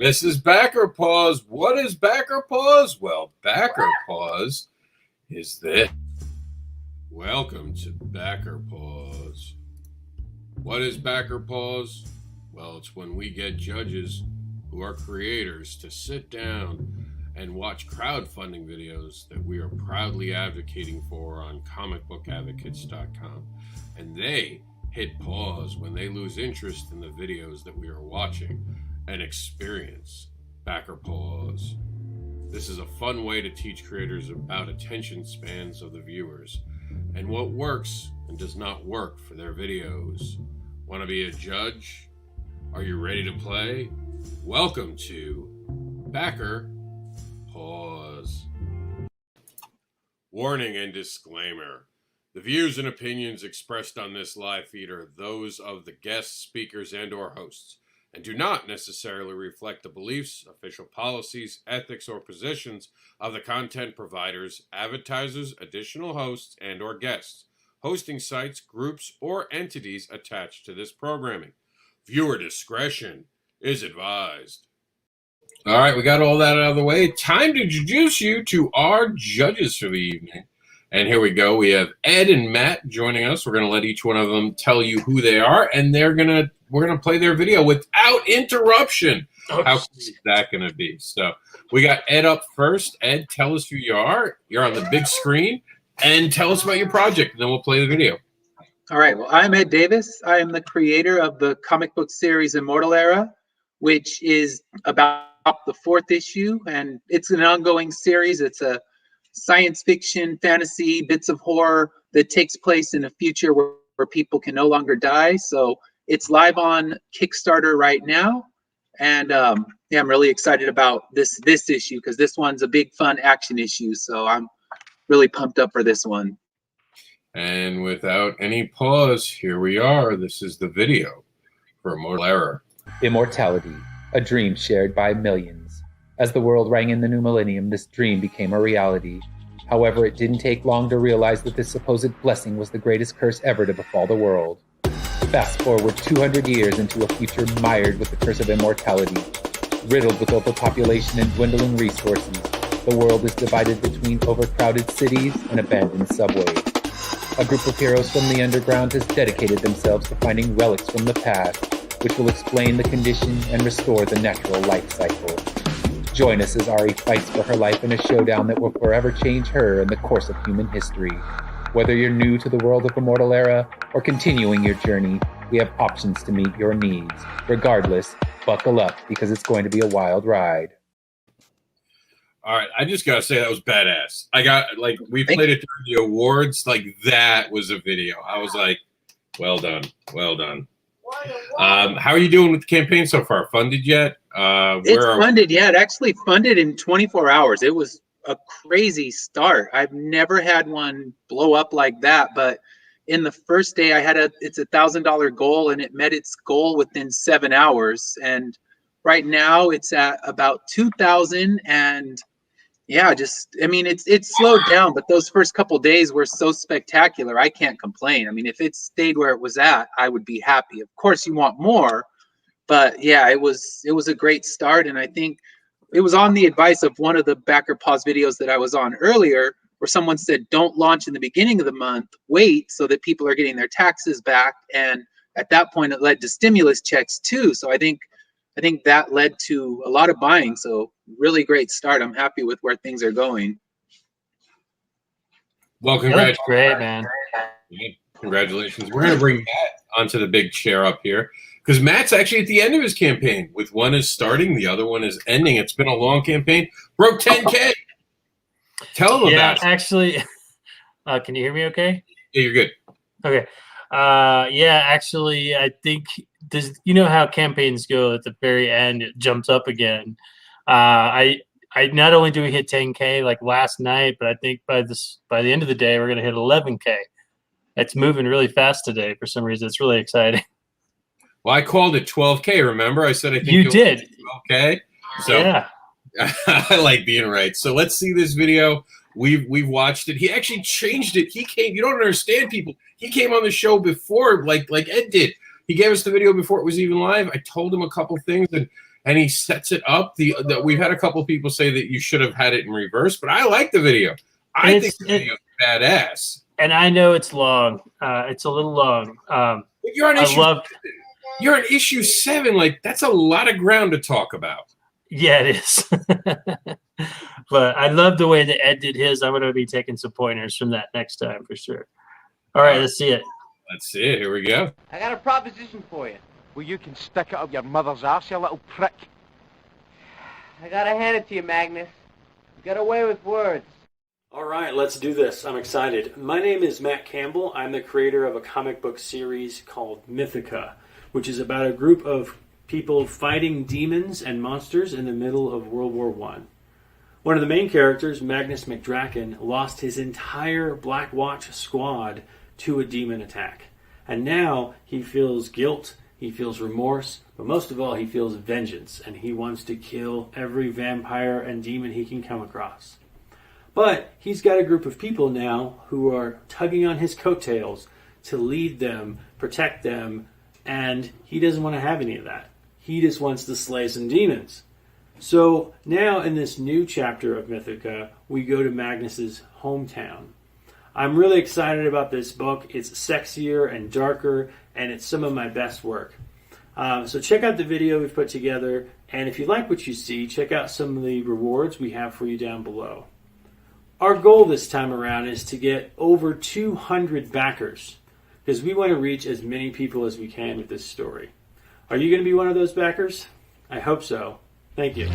This is Backer Pause. What is Backer Pause? Well, Backer Pause is this. Welcome to Backer Pause. What is Backer Pause? Well, it's when we get judges who are creators to sit down and watch crowdfunding videos that we are proudly advocating for on comicbookadvocates.com. And they hit pause when they lose interest in the videos that we are watching and experience Backer Pause. This is a fun way to teach creators about attention spans of the viewers and what works and does not work for their videos. Want to be a judge? Are you ready to play? Welcome to Backer Pause. Warning and disclaimer. The views and opinions expressed on this live feed are those of the guests, speakers, and/or hosts, and do not necessarily reflect the beliefs, official policies, ethics, or positions of the content providers, advertisers, additional hosts, and/or guests, hosting sites, groups, or entities attached to this programming. Viewer discretion is advised. All right, we got all that out of the way. Time to introduce you to our judges for the evening. And here we go. We have Ed and Matt joining us. We're going to let each one of them tell you who they are, and we're going to play their video without interruption. Oh, how cool is that going to be? So we got Ed up first. Ed, tell us who you are. You're on the big screen, and tell us about your project, and then we'll play the video. All right. Well, I'm Ed Davis. I am the creator of the comic book series Immortal Era, which is about the 4th issue, and it's an ongoing series. It's a science fiction, fantasy, bits of horror that takes place in a future where people can no longer die. So it's live on Kickstarter right now. And yeah, I'm really excited about this issue because this one's a big fun action issue. So I'm really pumped up for this one. And without any pause, here we are. This is the video for Immortal Era. Immortality, a dream shared by millions. As the world rang in the new millennium, this dream became a reality. However, it didn't take long to realize that this supposed blessing was the greatest curse ever to befall the world. Fast forward 200 years into a future mired with the curse of immortality. Riddled with overpopulation and dwindling resources, the world is divided between overcrowded cities and abandoned subways. A group of heroes from the underground has dedicated themselves to finding relics from the past, which will explain the condition and restore the natural life cycle. Join us as Ari fights for her life in a showdown that will forever change her and the course of human history. Whether you're new to the world of Immortal Era or continuing your journey, we have options to meet your needs. Regardless, buckle up because it's going to be a wild ride. All right, I just gotta say that was badass. I got we played it during the awards. That was a video. I was like, well done, well done. How are you doing with the campaign so far? Funded yet? It's funded, yeah. It actually funded in 24 hours. It was a crazy start. I've never had one blow up like that. But in the first day, it's $1,000 goal, and it met its goal within 7 hours. And right now, it's at about 2,000. And yeah, it's slowed down. But those first couple days were so spectacular. I can't complain. I mean, if it stayed where it was at, I would be happy. Of course, you want more. But yeah, it was a great start, and I think it was on the advice of one of the Backer Pause videos that I was on earlier, where someone said, don't launch in the beginning of the month, wait so that people are getting their taxes back. And at that point, it led to stimulus checks too. So I think that led to a lot of buying. So really great start. I'm happy with where things are going. Well, congratulations. That's great, man. Congratulations. We're going to bring Matt onto the big chair up here. Because Matt's actually at the end of his campaign. With one is starting, the other one is ending. It's been a long campaign. Broke 10K. Tell them about it. Yeah, actually, can you hear me okay? Yeah, you're good. Okay. Yeah, actually, I think you know how campaigns go at the very end, it jumps up again. I not only do we hit 10K like last night, but I think by the end of the day, we're going to hit 11K. It's moving really fast today for some reason. It's really exciting. Well, I called it 12K, remember? I said I think you did. 12K. So yeah. I like being right. So let's see this video. We've watched it. He actually changed it. He came, you don't understand, people. He came on the show before, like Ed did. He gave us the video before it was even live. I told him a couple things, and and he sets it up. We've had a couple people say that you should have had it in reverse, but I like the video. I think the video is badass. And I know it's long. It's a little long. But you're on you're on issue 7. Like, that's a lot of ground to talk about. Yeah, it is. But I love the way that Ed did his. I'm going to be taking some pointers from that next time for sure. All right, let's see it. Let's see it. Here we go. I got a proposition for you. Well, you can stick it up your mother's arse, you little prick. I gotta hand it to you, Magnus. You got away with words. All right, let's do this. I'm excited. My name is Matt Campbell. I'm the creator of a comic book series called Mythica, which is about a group of people fighting demons and monsters in the middle of World War I. One of the main characters, Magnus McDraken, lost his entire Black Watch squad to a demon attack. And now he feels guilt, he feels remorse, but most of all he feels vengeance, and he wants to kill every vampire and demon he can come across. But he's got a group of people now who are tugging on his coattails to lead them, protect them, and he doesn't want to have any of that. He just wants to slay some demons. So now in this new chapter of Mythica, we go to Magnus's hometown. I'm really excited about this book. It's sexier and darker, and it's some of my best work. So check out the video we've put together, and if you like what you see, check out some of the rewards we have for you down below. Our goal this time around is to get over 200 backers, because we want to reach as many people as we can with this story. Are you going to be one of those backers? I hope so. Thank you.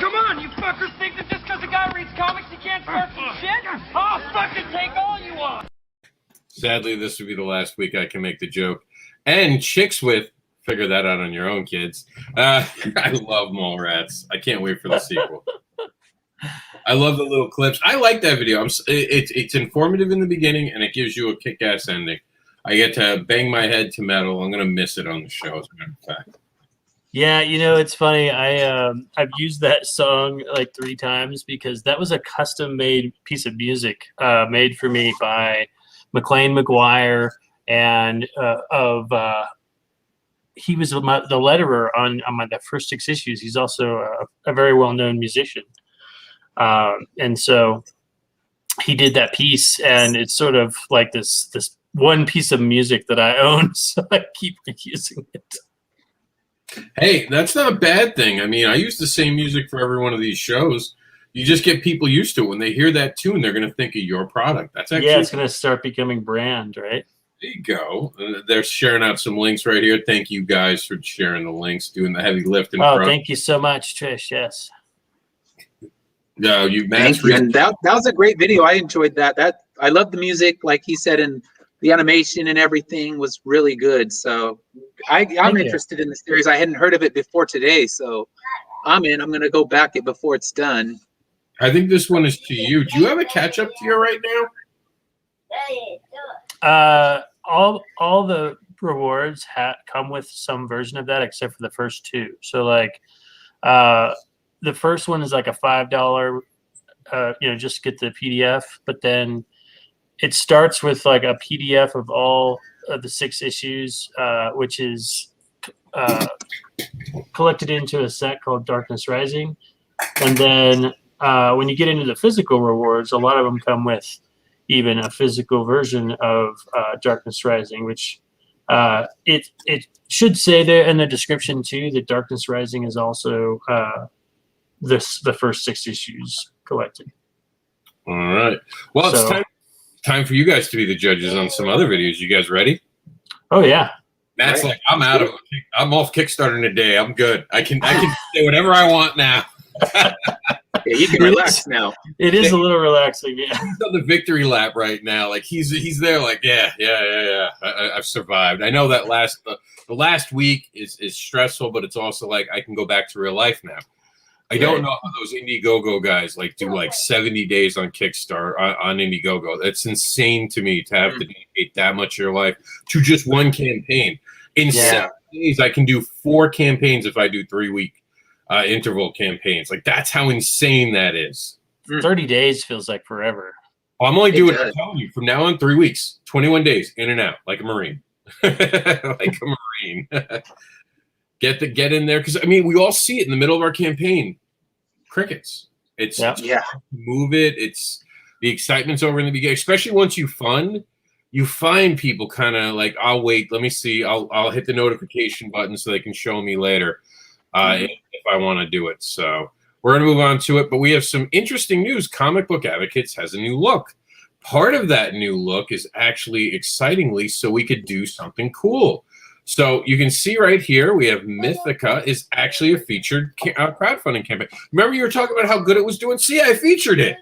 Come on, you fuckers think that just because a guy reads comics he can't start some shit? I'll fucking take all you want! Sadly, this would be the last week I can make the joke. And chicks with, figure that out on your own, kids. I love Mallrats. I can't wait for the sequel. I love the little clips. I like that video. It's informative in the beginning, and it gives you a kick-ass ending. I get to bang my head to metal. I'm going to miss it on the show, as a matter of fact. Yeah, you know, it's funny. I've used that song like 3 times because that was a custom-made piece of music made for me by McLean McGuire, and he was the letterer on the first 6 issues. He's also a very well-known musician, and so he did that piece, and it's sort of like this one piece of music that I own, so I keep using it. Hey, that's not a bad thing. I mean, I use the same music for every one of these shows. You just get people used to it. When they hear that tune, they're going to think of your product. That's actually it's going to start becoming brand, right? There you go. They're sharing out some links right here. Thank you guys for sharing the links, doing the heavy lifting. Thank you so much, Trish. Yes. No, Thank you. And that was a great video. I enjoyed that. I love the music, like he said, and the animation and everything was really good. So I'm Thank you. interested in the series. I hadn't heard of it before today, so I'm in. I'm gonna go back it before it's done. I think this one is to you. Do you have a catch up tier right now? All the rewards come with some version of that, except for the first two. So like, the first one is like a $5, just get the PDF, but then it starts with like a PDF of all of the 6 issues, which is collected into a set called Darkness Rising. And then when you get into the physical rewards, a lot of them come with even a physical version of Darkness Rising, which it should say there in the description too that Darkness Rising is also the first 6 issues collected. All right. Well, it's time for you guys to be the judges on some other videos. You guys ready? Oh yeah. Matt's like, I'm off Kickstarter today. I'm good. I can say whatever I want now. Yeah, you can relax now. It is a little relaxing, yeah. He's on the victory lap right now. Like he's there, like yeah. I've survived. I know that the last week is stressful, but it's also like I can go back to real life now. I don't know how those Indiegogo guys like do like 70 days on Kickstarter on Indiegogo. That's insane to me to have to dedicate that much of your life to just one campaign. In 7 days, I can do 4 campaigns if I do 3-week interval campaigns. Like that's how insane that is. 30 days feels like forever. I'm only doing, I'm telling you, from now on 3 weeks, 21 days in and out, like a Marine. Like a Marine. Get in there, because I mean we all see it in the middle of our campaign. Crickets. It's move it. It's the excitement's over in the beginning, especially once you find people kind of like, I'll wait, let me see, I'll hit the notification button so they can show me later if I want to do it. So we're gonna move on to it, but we have some interesting news. Comic Book Advocates has a new look. Part of that new look is actually excitingly so we could do something cool. So you can see right here, we have Mythica is actually a featured crowdfunding campaign. Remember you were talking about how good it was doing? See, I featured it.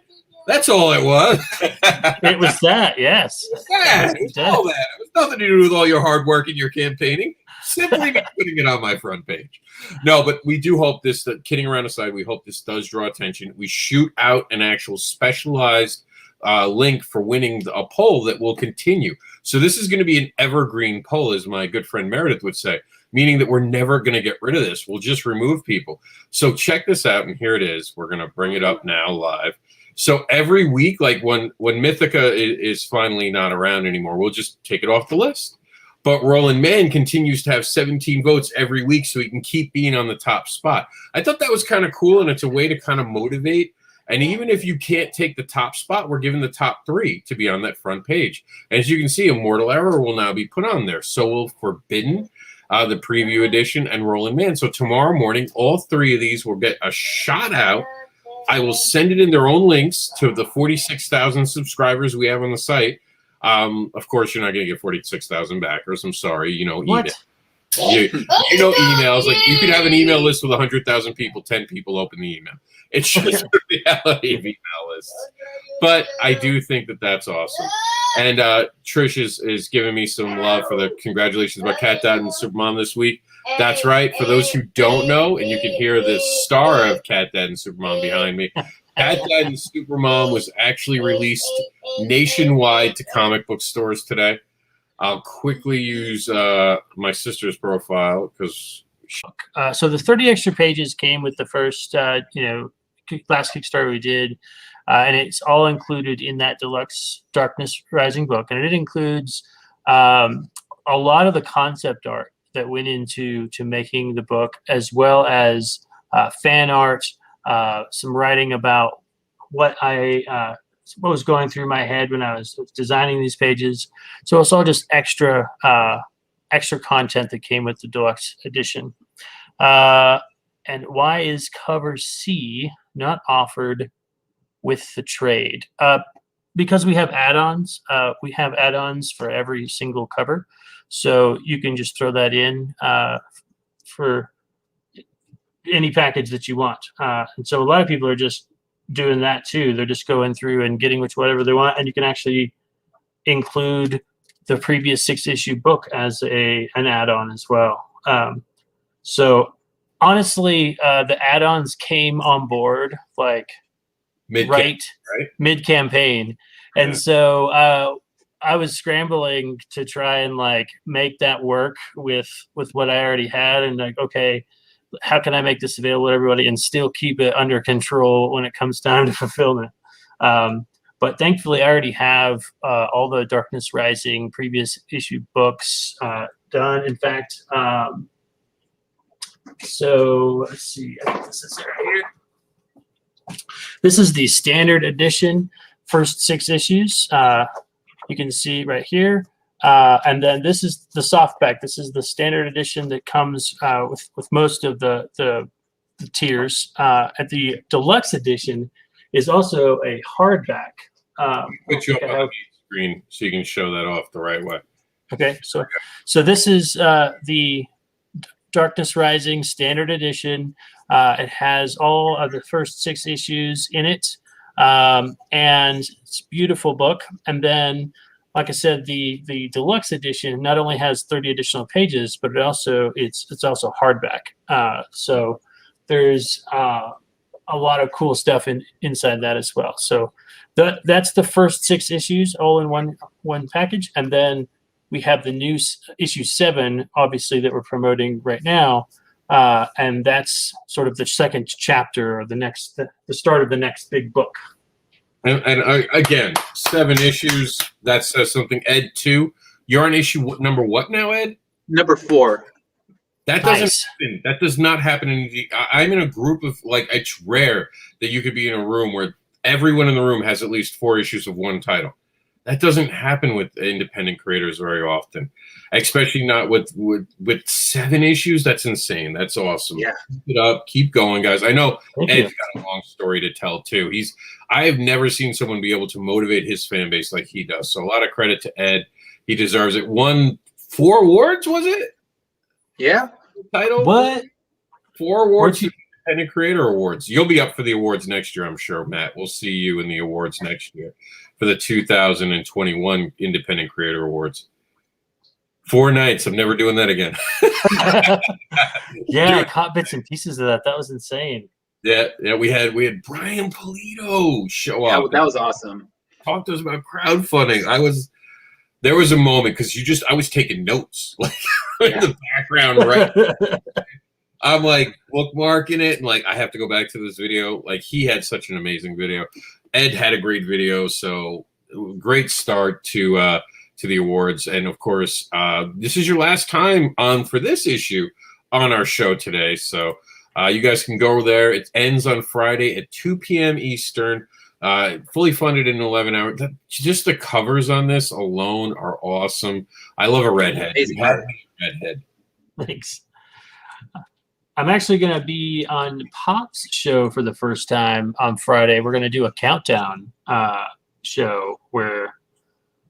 That's all it was. It was that, yes. Yeah, it was all that. It was nothing to do with all your hard work and your campaigning. Simply putting it on my front page. No, but we do hope this, kidding around aside, we hope this does draw attention. We shoot out an actual specialized link for winning a poll that will continue. So this is going to be an evergreen poll, as my good friend Meredith would say, meaning that we're never going to get rid of this. We'll just remove people. So check this out, and here it is. We're going to bring it up now live. So every week, like when Mythica is finally not around anymore, we'll just take it off the list. But Roland Mann continues to have 17 votes every week, so he can keep being on the top spot. I thought that was kind of cool, and it's a way to kind of motivate. And even if you can't take the top spot, we're given the top 3 to be on that front page. As you can see, Immortal Error will now be put on there. So will Forbidden, the preview edition, and Roland Mann. So tomorrow morning, all 3 of these will get a shout out. I will send it in their own links to the 46,000 subscribers we have on the site. Of course, you're not going to get 46,000 backers. I'm sorry. You know, email. You know emails. Like you could have an email list with 100,000 people, 10 people open the email. It's just the reality of email lists. But I do think that that's awesome. And Trish is giving me some love for the congratulations about Cat Dad and Supermom this week. That's right. For those who don't know, and you can hear the star of Cat Dad and Supermom behind me, Cat Dad and Supermom was actually released nationwide to comic book stores today. I'll quickly use my sister's profile because. So the 30 extra pages came with the first, last Kickstarter we did, and it's all included in that deluxe Darkness Rising book, and it includes a lot of the concept art that went into making the book, as well as fan art, some writing about what was going through my head when I was designing these pages. So it's all just extra content that came with the deluxe edition. And why is cover C not offered with the trade? Because we have add-ons. We have add-ons for every single cover. So you can just throw that in for any package that you want. And so a lot of people are just doing that too. They're just going through and getting whatever they want, and you can actually include the previous 6-issue book as an add-on as well. So honestly, the add-ons came on board like mid-campaign, and so I was scrambling to try and like make that work with what I already had, and like, okay, how can I make this available to everybody and still keep it under control when it comes time to fulfillment? But thankfully, I already have all the Darkness Rising previous issue books done. In fact, so let's see. I think this is right here. This is the standard edition, first 6 issues. You can see right here. And then this is the softback. This is the standard edition that comes with most of the tiers. At the deluxe edition is also a hardback. Put you up on the screen so you can show that off the right way. Okay, so this is the Darkness Rising standard edition. It has all of the first 6 issues in it, and it's a beautiful book. And then, like I said, the deluxe edition not only has 30 additional pages, but it's also hardback. So there's a lot of cool stuff inside that as well. So that's the first 6 issues all in one package, and then we have the new issue 7, obviously, that we're promoting right now, and that's sort of the second chapter, or the start of the next big book. And again, 7 issues. That says something. Ed, 2. You're on issue number what now, Ed? Number 4. That doesn't happen. That does not happen. I'm in a group of, like, it's rare that you could be in a room where everyone in the room has at least 4 issues of one title. That doesn't happen with independent creators very often, especially not with 7 issues. That's insane. That's awesome. Yeah. Keep it up. Keep going, guys. I know Ed's got a long story to tell too. I have never seen someone be able to motivate his fan base like he does. So a lot of credit to Ed. He deserves it. Won 4 awards, was it? Yeah. Title? What? 4 awards. Independent Creator Awards. You'll be up for the awards next year, I'm sure, Matt. We'll see you in the awards next year for the 2021 Independent Creator Awards. 4 nights. I'm never doing that again. Yeah, I caught bits and pieces of that. That was insane. Yeah. We had Brian Polito show up. That was awesome. Talk to us about crowdfunding. There was a moment because I was taking notes, like in the background, right? I'm like bookmarking it, and like I have to go back to this video. Like, he had such an amazing video. Ed had a great video, so great start to the awards. And of course, this is your last time on for this issue on our show today. So you guys can go there. It ends on Friday at 2 p.m. Eastern. Fully funded in 11 hours. Just the covers on this alone are awesome. I love a redhead. Redhead. Thanks. I'm actually going to be on Pop's show for the first time on Friday. We're going to do a countdown show where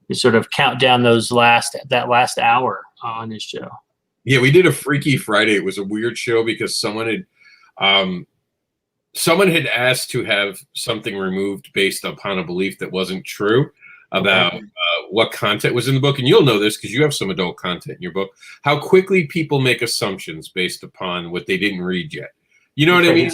we sort of count down that last hour on his show. Yeah, we did a Freaky Friday. It was a weird show because someone had asked to have something removed based upon a belief that wasn't true about what content was in the book. And you'll know this because you have some adult content in your book, how quickly people make assumptions based upon what they didn't read yet. You know what I mean?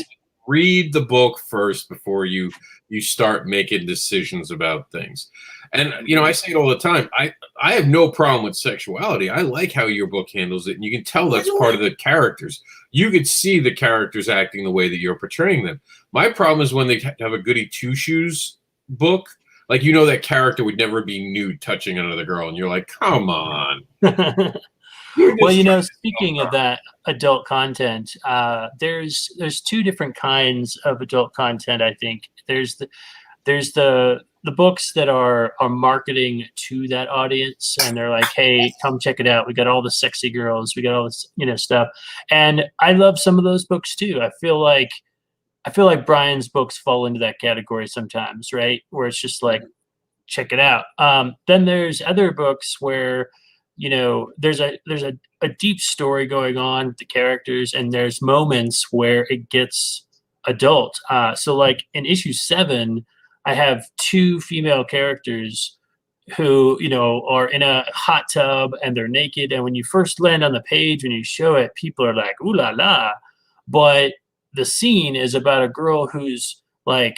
Read the book first before you start making decisions about things. And, I say it all the time. I have no problem with sexuality. I like how your book handles it. And you can tell that's part of the characters. You could see the characters acting the way that you're portraying them. My problem is when they have a goody two-shoes book. Like, that character would never be nude touching another girl. And you're like, come on. Well, speaking of that adult content, there's 2 different kinds of adult content, I think. There's the books that are marketing to that audience, and they're like, hey, come check it out. We got all the sexy girls. We got all this, stuff. And I love some of those books too. I feel like Brian's books fall into that category sometimes, right? Where it's just like, check it out. Then there's other books where, there's a deep story going on with the characters, and there's moments where it gets adult. So like in issue 7, I have 2 female characters who, you know, are in a hot tub and they're naked. And when you first land on the page, when you show it, people are like, ooh la la. But the scene is about a girl who's like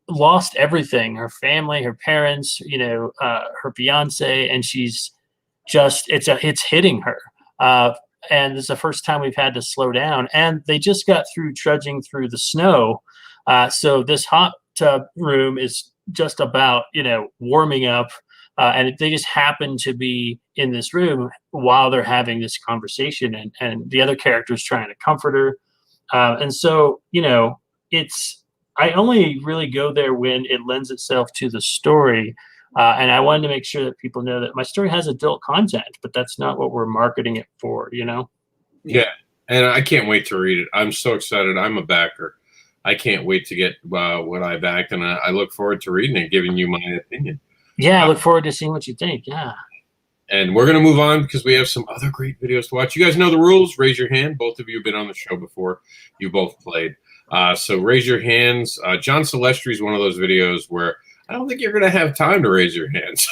lost everything, her family, her parents, you know, her fiance, and she's just, it's hitting her. And this is the first time we've had to slow down. And they just got through trudging through the snow. So this hot tub room is just about, you know, warming up. And they just happen to be in this room while they're having this conversation, and the other character's trying to comfort her. And so, you know, I only really go there when it lends itself to the story. And I wanted to make sure that people know that my story has adult content, but that's not what we're marketing it for, you know? Yeah. And I can't wait to read it. I'm so excited. I'm a backer. I can't wait to get what I backed, and I look forward to reading it, giving you my opinion. Yeah, I look forward to seeing what you think. Yeah. And we're going to move on because we have some other great videos to watch. You guys know the rules. Raise your hand. Both of you have been on the show before. You both played. So raise your hands. John Celestri is one of those videos where I don't think you're going to have time to raise your hands.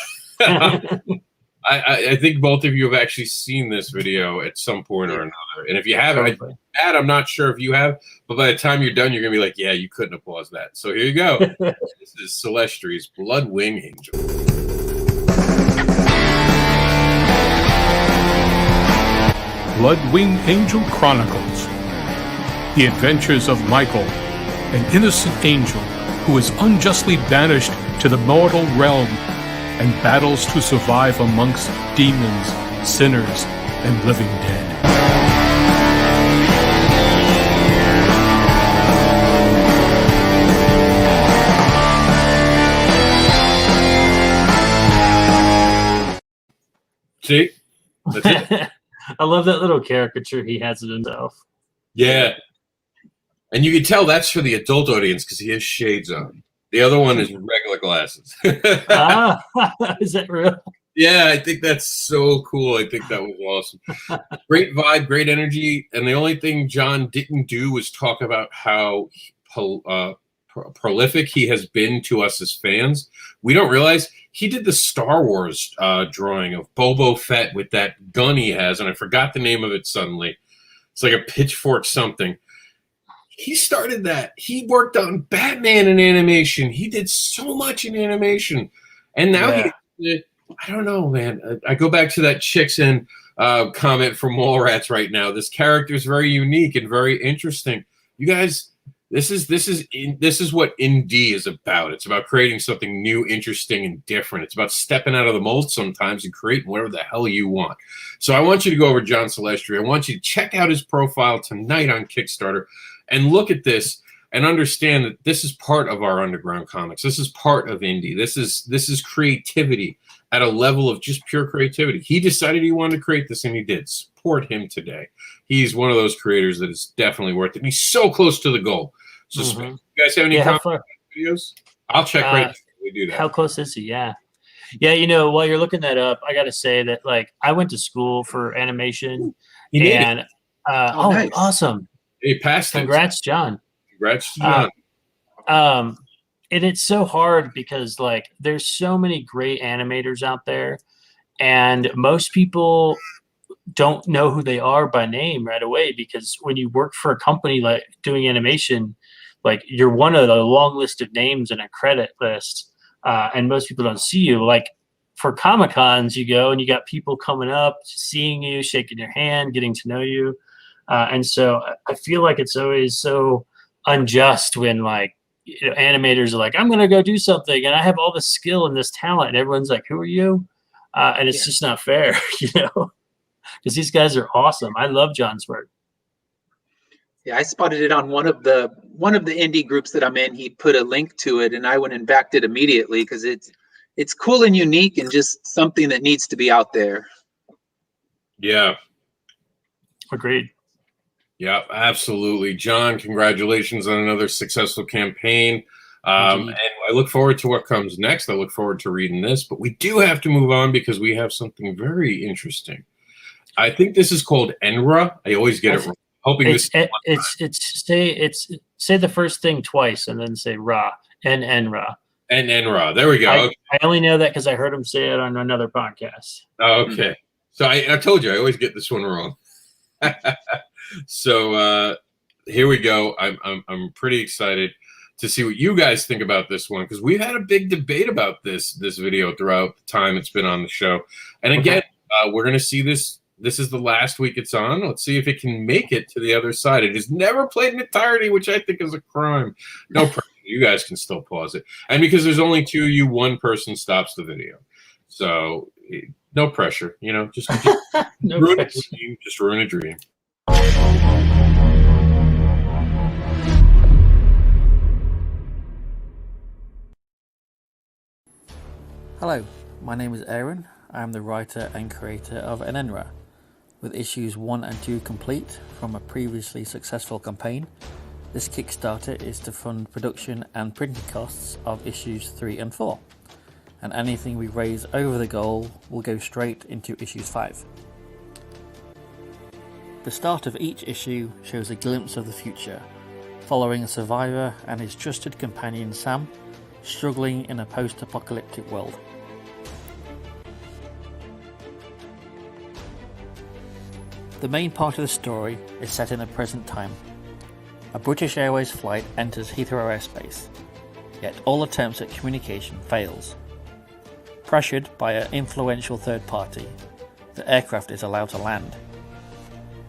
I think both of you have actually seen this video at some point or another. And if you haven't, I'm not sure if you have, but by the time you're done, you're going to be like, yeah, you couldn't have paused that. So here you go. This is Celestri's Bloodwing Angel. Bloodwing Angel Chronicles. The adventures of Michael, an innocent angel who is unjustly banished to the mortal realm and battles to survive amongst demons, sinners, and living dead. See? That's it. I love that little caricature he has of himself. Yeah. And you can tell that's for the adult audience because he has shades on. The other one is regular glasses. Is that real? Yeah, I think that's so cool. I think that was awesome. Great vibe, great energy. And the only thing John didn't do was talk about how prolific he has been to us as fans. We don't realize he did the Star Wars drawing of Boba Fett with that gun he has, and I forgot the name of it suddenly. It's like a pitchfork something. He started that. He worked on Batman in animation. He did so much in animation. And now I don't know, man. I go back to that Chickson comment from Mallrats right now. This character is very unique and very interesting. You guys, this is what indie is about. It's about creating something new, interesting, and different. It's about stepping out of the mold sometimes and creating whatever the hell you want. So I want you to go over John Celestri. I want you to check out his profile tonight on Kickstarter and look at this and understand that this is part of our underground comics. This is part of indie. This is creativity at a level of just pure creativity. He decided he wanted to create this, and he did. Support him today. He's one of those creators that is definitely worth it. And he's so close to the goal. So you guys have any videos? I'll check right now. We do that. How close is he? Yeah. Yeah, you know, while you're looking that up, I got to say that, like, I went to school for animation. And nice. Awesome. He passed it. Congrats, John. Congrats, John. And it's so hard because, like, there's so many great animators out there, and most people don't know who they are by name right away, because when you work for a company like doing animation, like, you're one of the long list of names in a credit list, and most people don't see you. Like, for Comic-Cons, you go and you got people coming up, seeing you, shaking your hand, getting to know you. And so I feel like it's always so unjust when, like, you know, animators are like, I'm going to go do something, and I have all this skill and this talent, and everyone's like, who are you? And it's just not fair, you know, because these guys are awesome. I love John's work. Yeah, I spotted it on one of the indie groups that I'm in. He put a link to it, and I went and backed it immediately because it's cool and unique and just something that needs to be out there. Yeah. Agreed. Yeah, absolutely. John, congratulations on another successful campaign. And I look forward to what comes next. I look forward to reading this, but we do have to move on because we have something very interesting. I think this is called Enra. I always get it wrong. hoping It's say the first thing twice and then say Ra and Ra. And Ra. There we go. I only know that because I heard him say it on another podcast. Okay. So I told you I always get this one wrong. So here we go. I'm pretty excited to see what you guys think about this one, because we've had a big debate about this video throughout the time it's been on the show. And again, we're going to see this. This is the last week it's on. Let's see if it can make it to the other side. It is never played in entirety, which I think is a crime. No pressure. You guys can still pause it. And because there's only two of you, one person stops the video. So no pressure. You know, just No ruin pressure. a dream. Just ruin a dream. Hello, my name is Aaron. I am the writer and creator of Enenra. With issues 1 and 2 complete from a previously successful campaign, this Kickstarter is to fund production and printing costs of issues 3 and 4, and anything we raise over the goal will go straight into issues 5. The start of each issue shows a glimpse of the future, following a survivor and his trusted companion Sam, struggling in a post-apocalyptic world. The main part of the story is set in the present time. A British Airways flight enters Heathrow airspace, yet all attempts at communication fails. Pressured by an influential third party, the aircraft is allowed to land.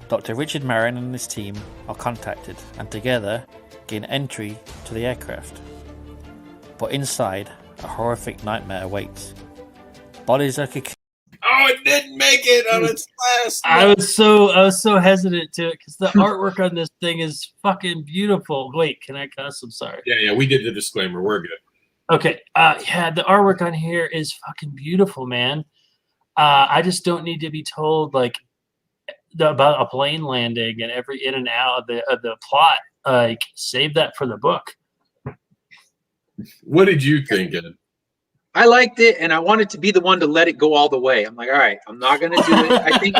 Dr. Richard Marin and his team are contacted and together gain entry to the aircraft. But inside, a horrific nightmare awaits. Bodies are Oh, it didn't make it on its last. I was so hesitant to it because the artwork on this thing is fucking beautiful. Wait, can I cuss? I'm sorry. Yeah, we did the disclaimer. We're good. Okay. Yeah, the artwork on here is fucking beautiful, man. I just don't need to be told like about a plane landing and every in and out of the plot. Like, save that for the book. What did you think, Ed? I liked it, and I wanted to be the one to let it go all the way. I'm like, all right, I'm not going to do it.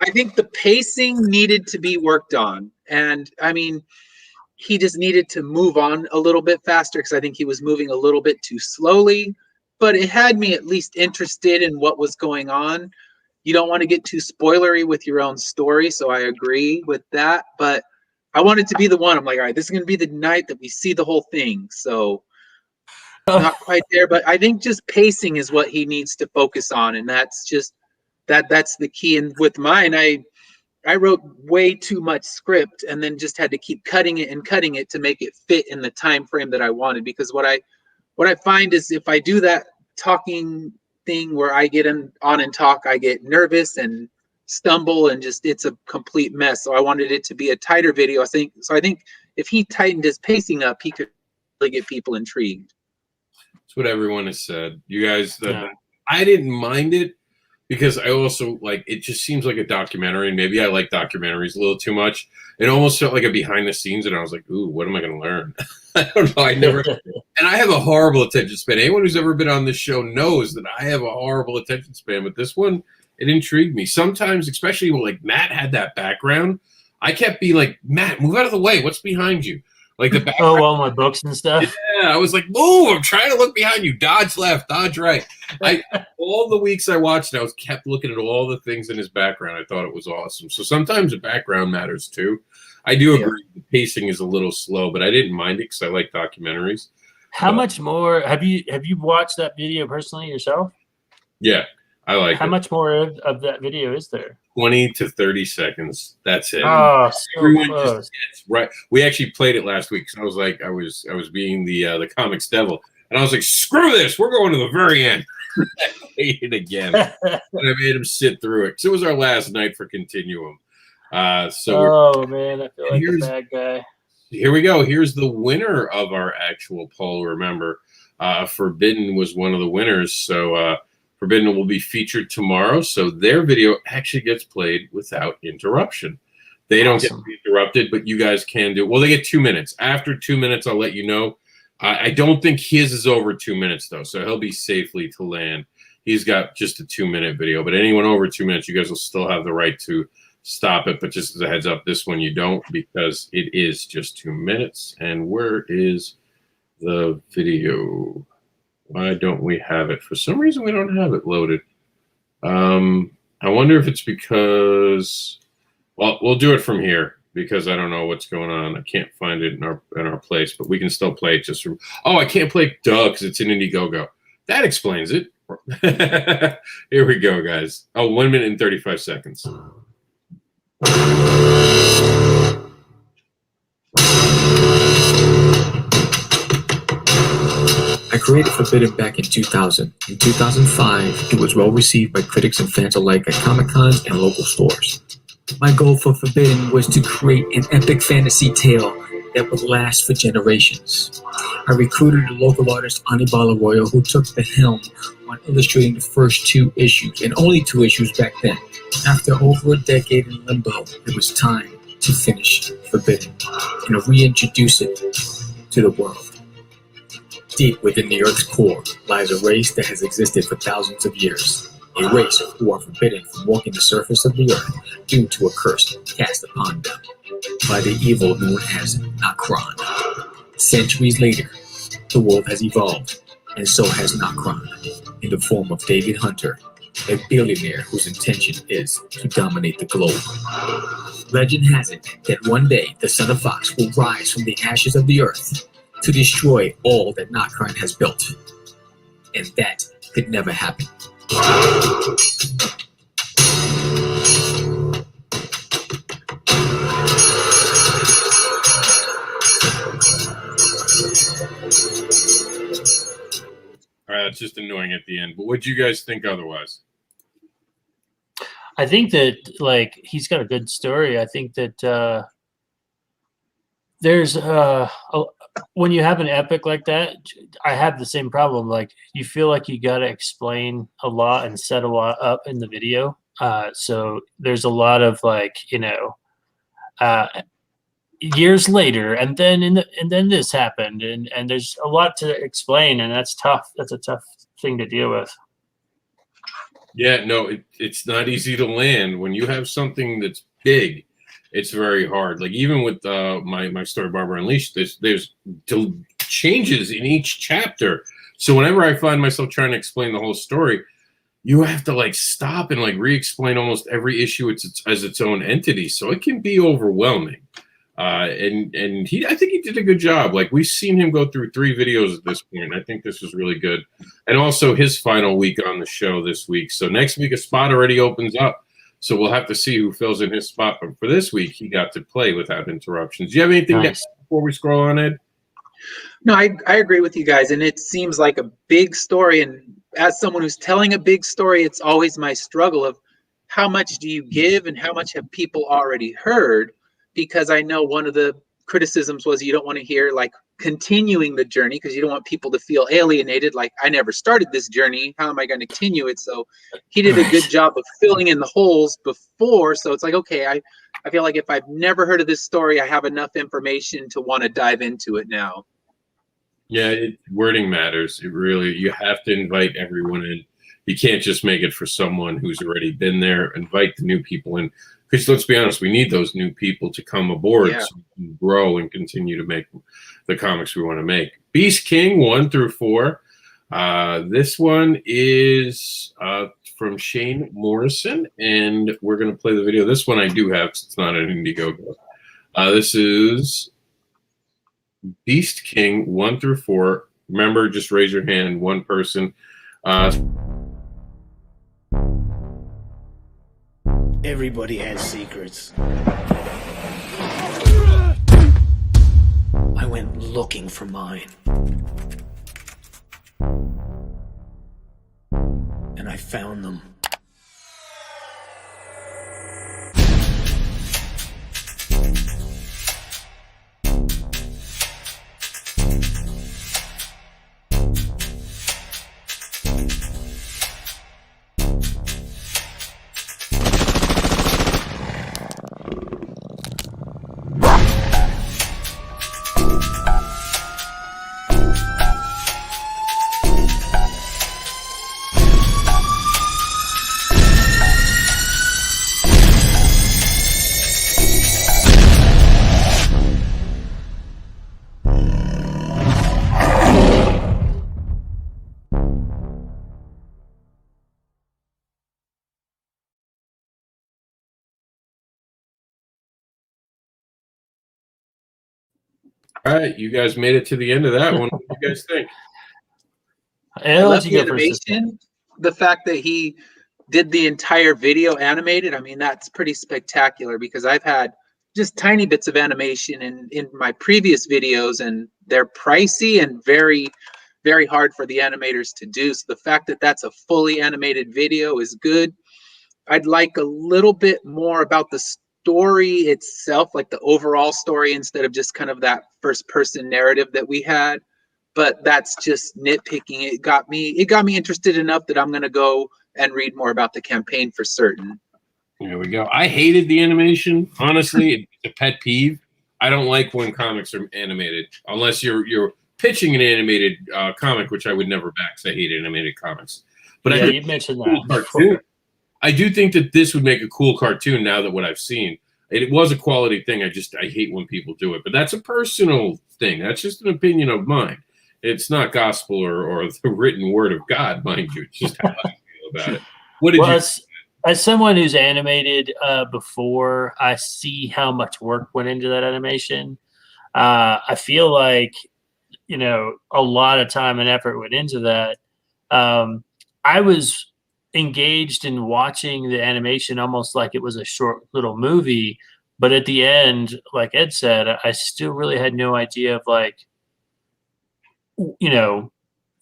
I think the pacing needed to be worked on, and I mean, he just needed to move on a little bit faster because I think he was moving a little bit too slowly. But it had me at least interested in what was going on. You don't want to get too spoilery with your own story, so I agree with that. But I wanted to be the one. I'm like, all right, this is going to be the night that we see the whole thing. So. Not quite there, but I think just pacing is what he needs to focus on, and that's just that's the key. And with mine, I wrote way too much script and then just had to keep cutting it to make it fit in the time frame that I wanted. Because what I find is if I do that talking thing where I get on and talk, I get nervous and stumble and just it's a complete mess. So I wanted it to be a tighter video. I think if he tightened his pacing up, he could really get people intrigued. That's what everyone has said. You guys, I didn't mind it because I also like it. Just seems like a documentary, and maybe I like documentaries a little too much. It almost felt like a behind the scenes, and I was like, "Ooh, what am I going to learn?" I don't know. I never, and I have a horrible attention span. Anyone who's ever been on this show knows that I have a horrible attention span. But this one, it intrigued me. Sometimes, especially when like Matt had that background, I kept being like, "Matt, move out of the way. What's behind you?" Like the background. all my books and stuff. Yeah, I was like, move! I'm trying to look behind you. Dodge left, dodge right. All the weeks I watched it, I was kept looking at all the things in his background. I thought it was awesome. So sometimes the background matters too. I do agree the pacing is a little slow, but I didn't mind it because I like documentaries. How much more have you watched that video personally yourself? Yeah, I like it. How much more of that video is there? 20 to 30 seconds. That's it. Oh, so everyone close. just gets right. We actually played it last week because I was like, I was being the comics devil, and I was like, screw this, we're going to the very end. I played it again, and I made him sit through it. So it was our last night for Continuum. Man, I feel like a bad guy. Here we go. Here's the winner of our actual poll. Remember, Forbidden was one of the winners, so. Forbidden will be featured tomorrow, so their video actually gets played without interruption. They don't get to be interrupted, but you guys can do. Well, they get 2 minutes. After 2 minutes, I'll let you know. I don't think his is over 2 minutes, though, so he'll be safely to land. He's got just a 2-minute video, but anyone over 2 minutes, you guys will still have the right to stop it. But just as a heads up, this one you don't, because it is just 2 minutes. And where is the video? Why don't we have it? For some reason, we don't have it loaded. I wonder if it's because, well, we'll do it from here because I don't know what's going on. I can't find it in our place, but we can still play it just from. Oh, I can't play duh because it's in Indiegogo. That explains it. Here we go, guys. Oh, 1 minute and 35 seconds. I created Forbidden back in 2000. In 2005, it was well received by critics and fans alike at Comic-Cons and local stores. My goal for Forbidden was to create an epic fantasy tale that would last for generations. I recruited a local artist, Anibal Arroyo, who took the helm on illustrating the first 2 issues, and only 2 issues back then. After over a decade in limbo, it was time to finish Forbidden and reintroduce it to the world. Deep within the Earth's core lies a race that has existed for thousands of years. A race who are forbidden from walking the surface of the Earth due to a curse cast upon them by the evil known as Nokron. Centuries later, the world has evolved, and so has Nokron, in the form of David Hunter, a billionaire whose intention is to dominate the globe. Legend has it that one day the Son of Fox will rise from the ashes of the Earth to destroy all that Nokron has built. And that could never happen. All right, it's just annoying at the end. But what do you guys think otherwise? I think that like he's got a good story. I think that there's when you have an epic like that, I have the same problem. Like you feel like you got to explain a lot and set a lot up in the video. So there's a lot of like, years later, and then this happened, and there's a lot to explain, and that's tough. That's a tough thing to deal with. Yeah, no, it's not easy to land when you have something that's big. It's very hard. Like even with my story, Barbara Unleashed, there's changes in each chapter. So whenever I find myself trying to explain the whole story, you have to like stop and like re-explain almost every issue as its own entity. So it can be overwhelming. And I think he did a good job. Like we've seen him go through 3 videos at this point. I think this was really good. And also his final week on the show this week. So next week a spot already opens up. So we'll have to see who fills in his spot. But for this week, he got to play without interruptions. Do you have anything to add before we scroll on, Ed? No, I agree with you guys. And it seems like a big story. And as someone who's telling a big story, it's always my struggle of how much do you give and how much have people already heard? Because I know one of the criticisms was you don't want to hear like continuing the journey because you don't want people to feel alienated. Like I never started this journey. How am I going to continue it? So he did a good job of filling in the holes before. So it's like, okay, I feel like if I've never heard of this story, I have enough information to want to dive into it now. Yeah, wording matters. It really, you have to invite everyone in. You can't just make it for someone who's already been there. Invite the new people in. Because let's be honest, we need those new people to come aboard so we can grow and continue to make the comics we want to make. Beast King 1 through 4. This one is from Shane Morrison, and we're going to play the video. This one I do have, because it's not an Indiegogo. This is Beast King 1 through 4. Remember, just raise your hand, one person. Everybody has secrets. I went looking for mine. And I found them. All right, you guys made it to the end of that one. What do you guys think? I love the animation. The fact that he did the entire video animated, I mean, that's pretty spectacular because I've had just tiny bits of animation in my previous videos, and they're pricey and very, very hard for the animators to do. So the fact that that's a fully animated video is good. I'd like a little bit more about the story itself, like the overall story, instead of just kind of that first person narrative that we had. But that's just nitpicking. It got me interested enough that I'm going to go and read more about the campaign for certain. There we go. I hated the animation. Honestly, it's a pet peeve. I don't like when comics are animated, unless you're pitching an animated comic, which I would never back. Because I hate animated comics. But yeah, I you mentioned that. Cartoon. I do think that this would make a cool cartoon. Now that what I've seen, it was a quality thing. I hate when people do it, but that's a personal thing. That's just an opinion of mine. It's not gospel or the written word of God, mind you. It's just how I feel about it. What did you? As someone who's animated before, I see how much work went into that animation. I feel like, a lot of time and effort went into that. I was engaged in watching the animation almost like it was a short little movie. But at the end, like Ed said, I still really had no idea of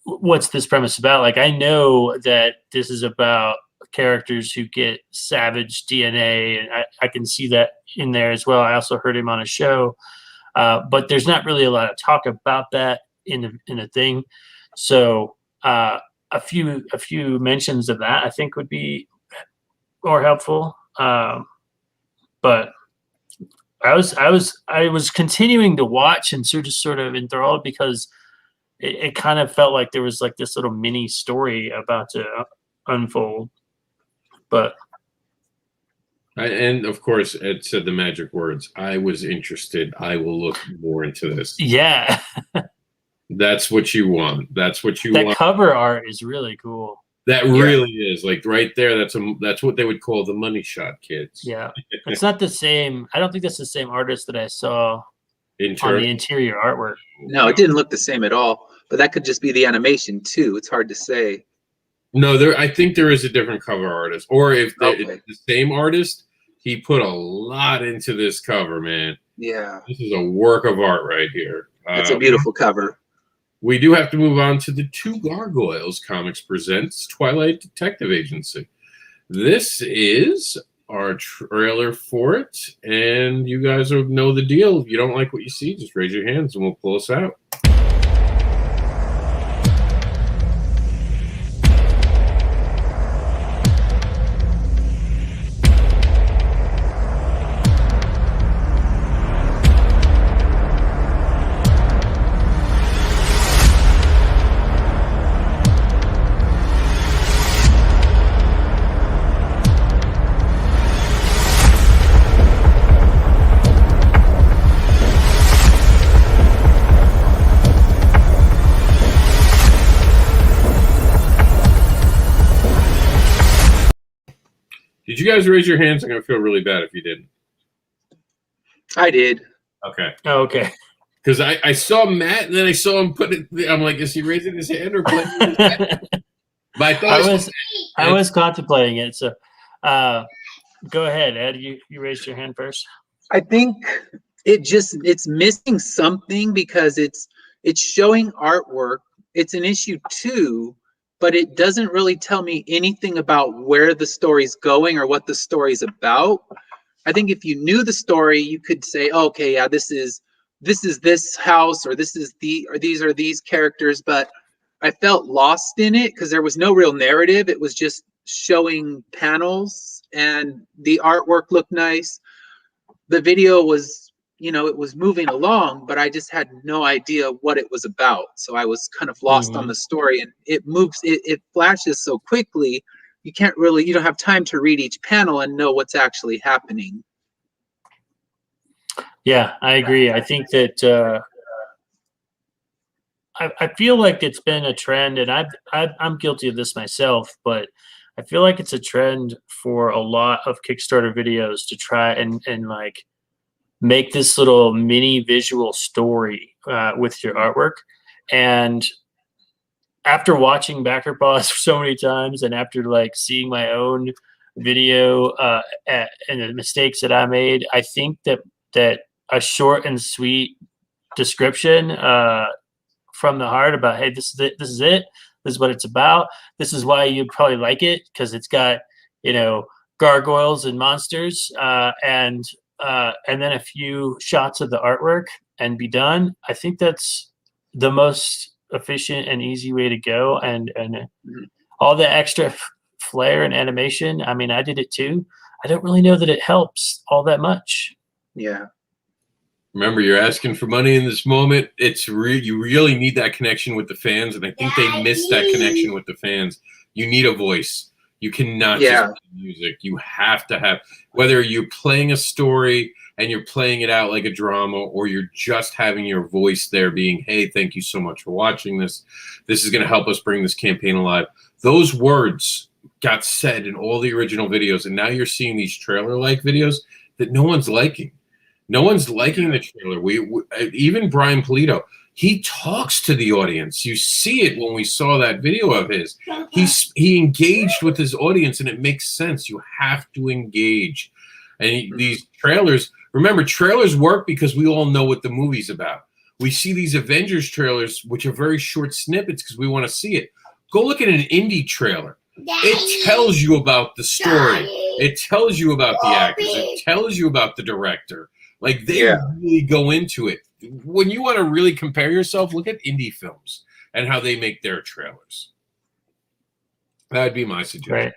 what's this premise about. Like, I know that this is about characters who get savage DNA, and I can see that in there as well. I also heard him on a show, but there's not really a lot of talk about that in a thing. So a few mentions of that I think would be more helpful. But I was continuing to watch and just sort of enthralled because it kind of felt like there was like this little mini story about to unfold. But and of course, Ed said the magic words. I was interested. I will look more into this. Yeah. That's what you want. That's what you want. That cover art is really cool. That really is, like, right there. That's what they would call the money shot, kids. Yeah. It's not the same. I don't think that's the same artist that I saw on the interior artwork. No, it didn't look the same at all. But that could just be the animation too. It's hard to say. No, I think there is a different cover artist, or if it's the same artist, he put a lot into this cover, man. Yeah, this is a work of art right here. It's a beautiful cover. We do have to move on to the Two Gargoyles Comics presents Twilight Detective Agency. This is our trailer for it, and you guys know the deal. If you don't like what you see, just raise your hands and we'll pull us out. Did you guys raise your hands? I'm going to feel really bad if you didn't. I did. Okay. Oh, okay. Because I saw Matt, and then I saw him put it. I'm like, is he raising his hand or playing his hand? But I was contemplating it. So go ahead, Ed. You raised your hand first. I think it's missing something because it's showing artwork. It's an issue 2, but it doesn't really tell me anything about where the story's going or what the story's about. I think if you knew the story, you could say, oh, okay, yeah, this is this house, or these are these characters, but I felt lost in it because there was no real narrative. It was just showing panels, and the artwork looked nice. The video was, it was moving along, but I just had no idea what it was about. So I was kind of lost on the story, and it flashes so quickly. You don't have time to read each panel and know what's actually happening. Yeah, I agree. I think that I feel like it's been a trend, and I'm guilty of this myself, but I feel like it's a trend for a lot of Kickstarter videos to try and like make this little mini visual story with your artwork. And after watching Backer Paws so many times, and after like seeing my own video and the mistakes that I made, I think that a short and sweet description from the heart about, hey, this is it, this is what it's about, this is why you'd probably like it, because it's got, you know, gargoyles and monsters, and then a few shots of the artwork and be done. I think that's the most efficient and easy way to go. And all the extra flair and animation, I mean, I did it too. I don't really know that it helps all that much. Yeah. Remember, you're asking for money in this moment. It's you really need that connection with the fans, and I think they miss that connection with the fans. You need a voice. You cannot just play music. You have to have, whether you're playing a story and you're playing it out like a drama, or you're just having your voice there being, hey, thank you so much for watching this. This is going to help us bring this campaign alive. Those words got said in all the original videos, and now you're seeing these trailer-like videos that no one's liking. No one's liking the trailer. We even Brian Polito, he talks to the audience. You see it when we saw that video of his. He engaged with his audience, and it makes sense. You have to engage. And these trailers, remember, trailers work because we all know what the movie's about. We see these Avengers trailers, which are very short snippets because we want to see it. Go look at an indie trailer. It tells you about the story. It tells you about the actors. It tells you about the director. Like, they really go into it. When you want to really compare yourself, look at indie films and how they make their trailers. That would be my suggestion. Right.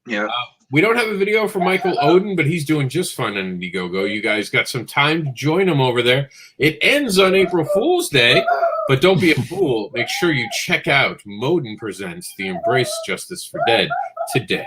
Yeah. We don't have a video for Michael Oden, but he's doing just fine on Indiegogo. You guys got some time to join him over there. It ends on April Fool's Day, but don't be a fool. Make sure you check out Moden Presents The Embrace Justice for Dead today.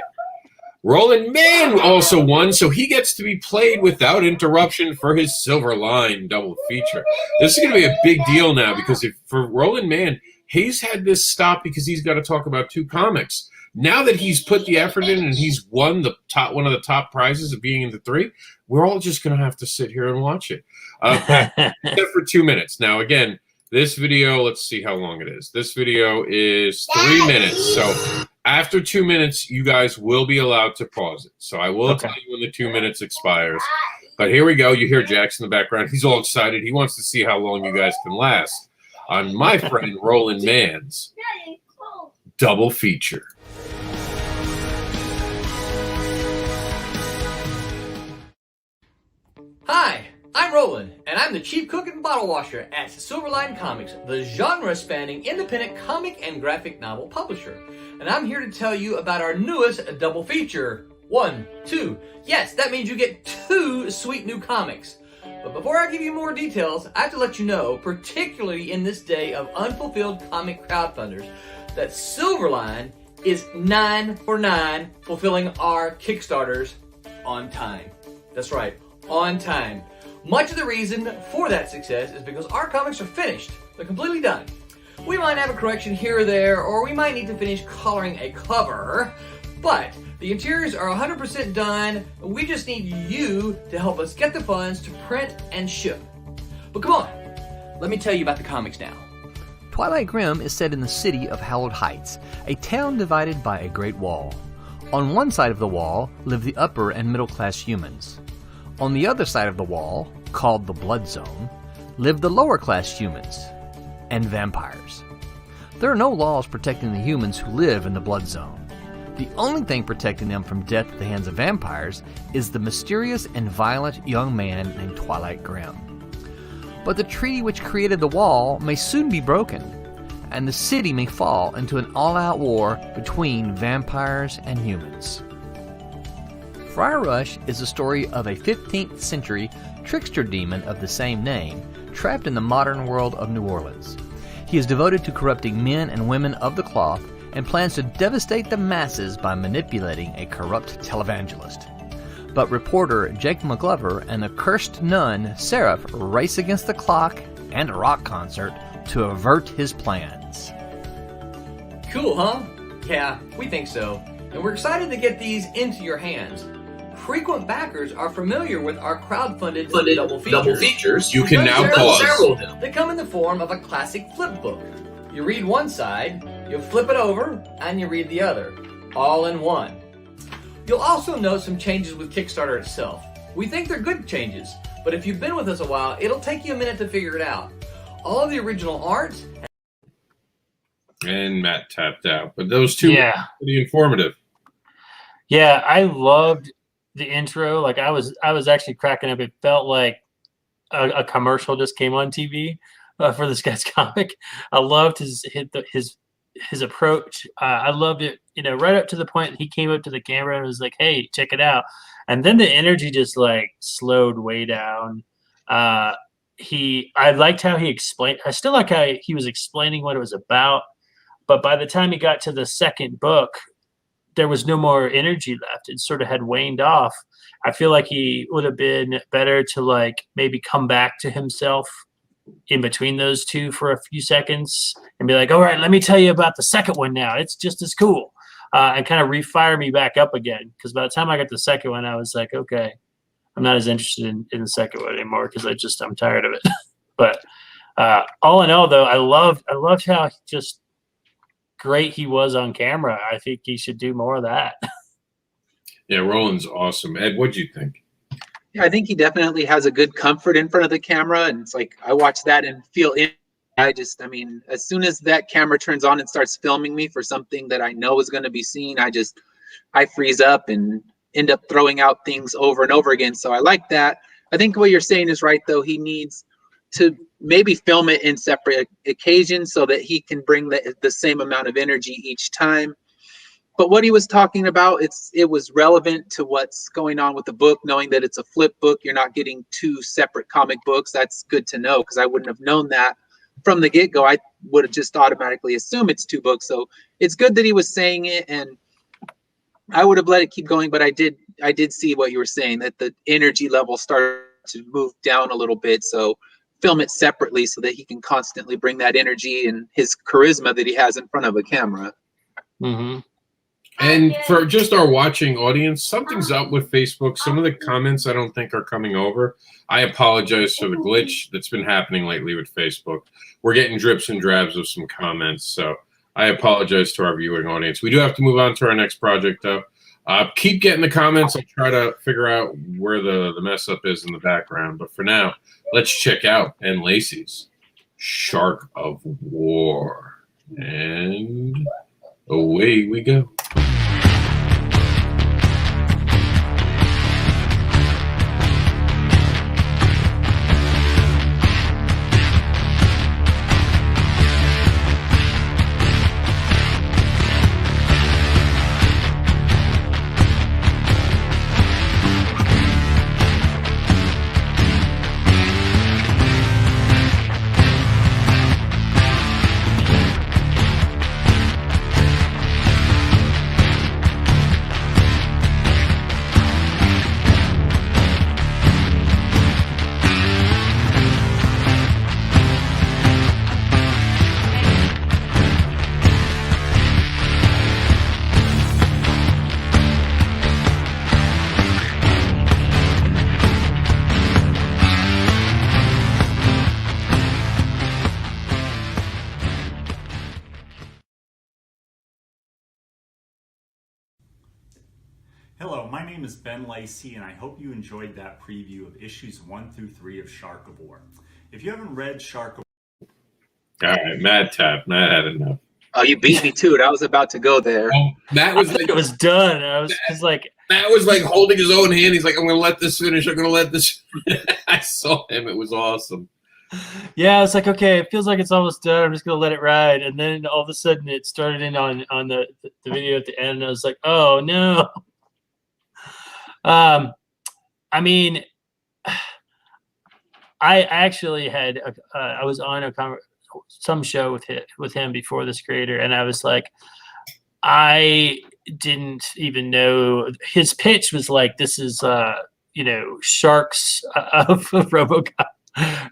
Roland Mann also won, so he gets to be played without interruption for his Silver Line double feature. This is going to be a big deal now, because for Roland Mann, he's had this stop because he's got to talk about 2 comics. Now that he's put the effort in and he's won one of the top prizes of being in the 3, we're all just going to have to sit here and watch it. Except for 2 minutes. Now, again, this video, let's see how long it is. This video is 3 minutes. So after 2 minutes, you guys will be allowed to pause it. So I will tell you when the 2 minutes expires. But here we go. You hear Jax in the background. He's all excited. He wants to see how long you guys can last on my friend Roland Mann's double feature. Hi, I'm Roland, and I'm the chief cook and bottle washer at Silverline Comics, the genre-spanning independent comic and graphic novel publisher. And I'm here to tell you about our newest double feature. 1, 2. Yes, that means you get 2 sweet new comics. But before I give you more details, I have to let you know, particularly in this day of unfulfilled comic crowdfunders, that Silverline is 9 for 9 fulfilling our Kickstarters on time. That's right, on time. Much of the reason for that success is because our comics are finished. They're completely done. We might have a correction here or there, or we might need to finish coloring a cover, but the interiors are 100% done. We just need you to help us get the funds to print and ship. But come on, let me tell you about the comics now. Twilight Grim is set in the city of Hallowed Heights, a town divided by a great wall. On one side of the wall live the upper and middle class humans. On the other side of the wall, called the Blood Zone, live the lower class humans and vampires. There are no laws protecting the humans who live in the Blood Zone. The only thing protecting them from death at the hands of vampires is the mysterious and violent young man named Twilight Grim. But the treaty which created the wall may soon be broken, and the city may fall into an all-out war between vampires and humans. Friar Rush is the story of a 15th century trickster demon of the same name, trapped in the modern world of New Orleans. He is devoted to corrupting men and women of the cloth and plans to devastate the masses by manipulating a corrupt televangelist. But reporter Jake McGlover and the cursed nun Seraph race against the clock and a rock concert to avert his plans. Cool, huh? Yeah, we think so. And we're excited to get these into your hands. frequent backers are familiar with our crowdfunded double features. You can now pause. They come in the form of a classic flip book. You read one side, you flip it over, and you read the other, all in one. You'll also note some changes with Kickstarter itself. We think they're good changes, but if you've been with us a while, it'll take you a minute to figure it out. All of the original art. And Matt tapped out, but those two were pretty informative. Yeah, I loved the intro. Like I was actually cracking up. It felt like a commercial just came on TV for this guy's comic. I loved his approach. I loved it. Right up to the point that he came up to the camera and was like, "Hey, check it out." And then the energy just like slowed way down. I liked how he explained. I still like how he was explaining what it was about. But by the time he got to the second book, there was no more energy left. It sort of had waned off. I feel like he would have been better to like maybe come back to himself in between those two for a few seconds and be like, all right, let me tell you about the second one now. It's just as cool. And kind of refire me back up again. Because by the time I got the second one, I was like, okay, I'm not as interested in the second one anymore because I'm tired of it. But all in all, though, I loved how just great he was on camera. I think he should do more of that. Yeah, Roland's awesome. Ed, what'd you think? Yeah, I think he definitely has a good comfort in front of the camera, and it's like I watch that and feel in. As soon as that camera turns on and starts filming me for something that I know is going to be seen, I freeze up and end up throwing out things over and over again. So I like that. I think what you're saying is right, though. He needs to maybe film it in separate occasions so that he can bring the same amount of energy each time. But what he was talking about, it was relevant to what's going on with the book, knowing that it's a flip book. You're not getting two separate comic books. That's good to know because I wouldn't have known that from the get-go. I would have just automatically assumed it's two books. So it's good that he was saying it, and I would have let it keep going, but I did see what you were saying, that the energy level started to move down a little bit. So film it separately so that he can constantly bring that energy and his charisma that he has in front of a camera. Mm-hmm. And for just our watching audience, something's up with Facebook. Some of the comments I don't think are coming over. I apologize for the glitch that's been happening lately with Facebook. We're getting drips and drabs of some comments, so I apologize to our viewing audience. We do have to move on to our next project, though. Keep getting the comments. I'll try to figure out where the mess up is in the background. But for now, let's check out N. Lacey's Shark of War. And away we go. Hello, my name is Ben Lacey, and I hope you enjoyed that preview of issues 1 through 3 of Shark of War. If you haven't read Shark of War... All right, Matt tapped. Matt had enough. Oh, you beat me to it. I was about to go there. Oh, Matt was like, it was done. I was just like... Matt was like holding his own hand. He's like, I'm going to let this finish. I'm going to let this... I saw him. It was awesome. Yeah, it's like, okay, it feels like it's almost done. I'm just going to let it ride. And then all of a sudden it started in on the video at the end. And I was like, oh, no. I mean, I actually had I was on some show with him before this creator, and I was like, I didn't even know his pitch was like, this is sharks of RoboCop,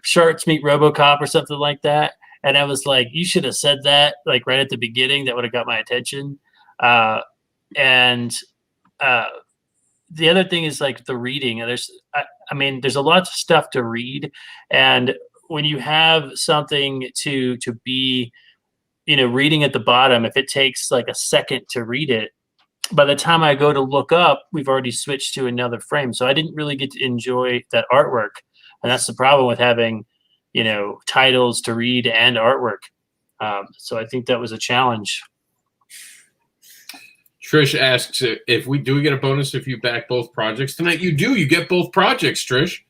sharks meet RoboCop or something like that, and I was like, you should have said that like right at the beginning. That would have got my attention, the other thing is like the reading. I mean, there's a lot of stuff to read, and when you have something to be, reading at the bottom, if it takes like a second to read it, by the time I go to look up, we've already switched to another frame. So I didn't really get to enjoy that artwork. And that's the problem with having, titles to read and artwork. So I think that was a challenge. Trish asks if we get a bonus if you back both projects tonight. You do. You get both projects, Trish.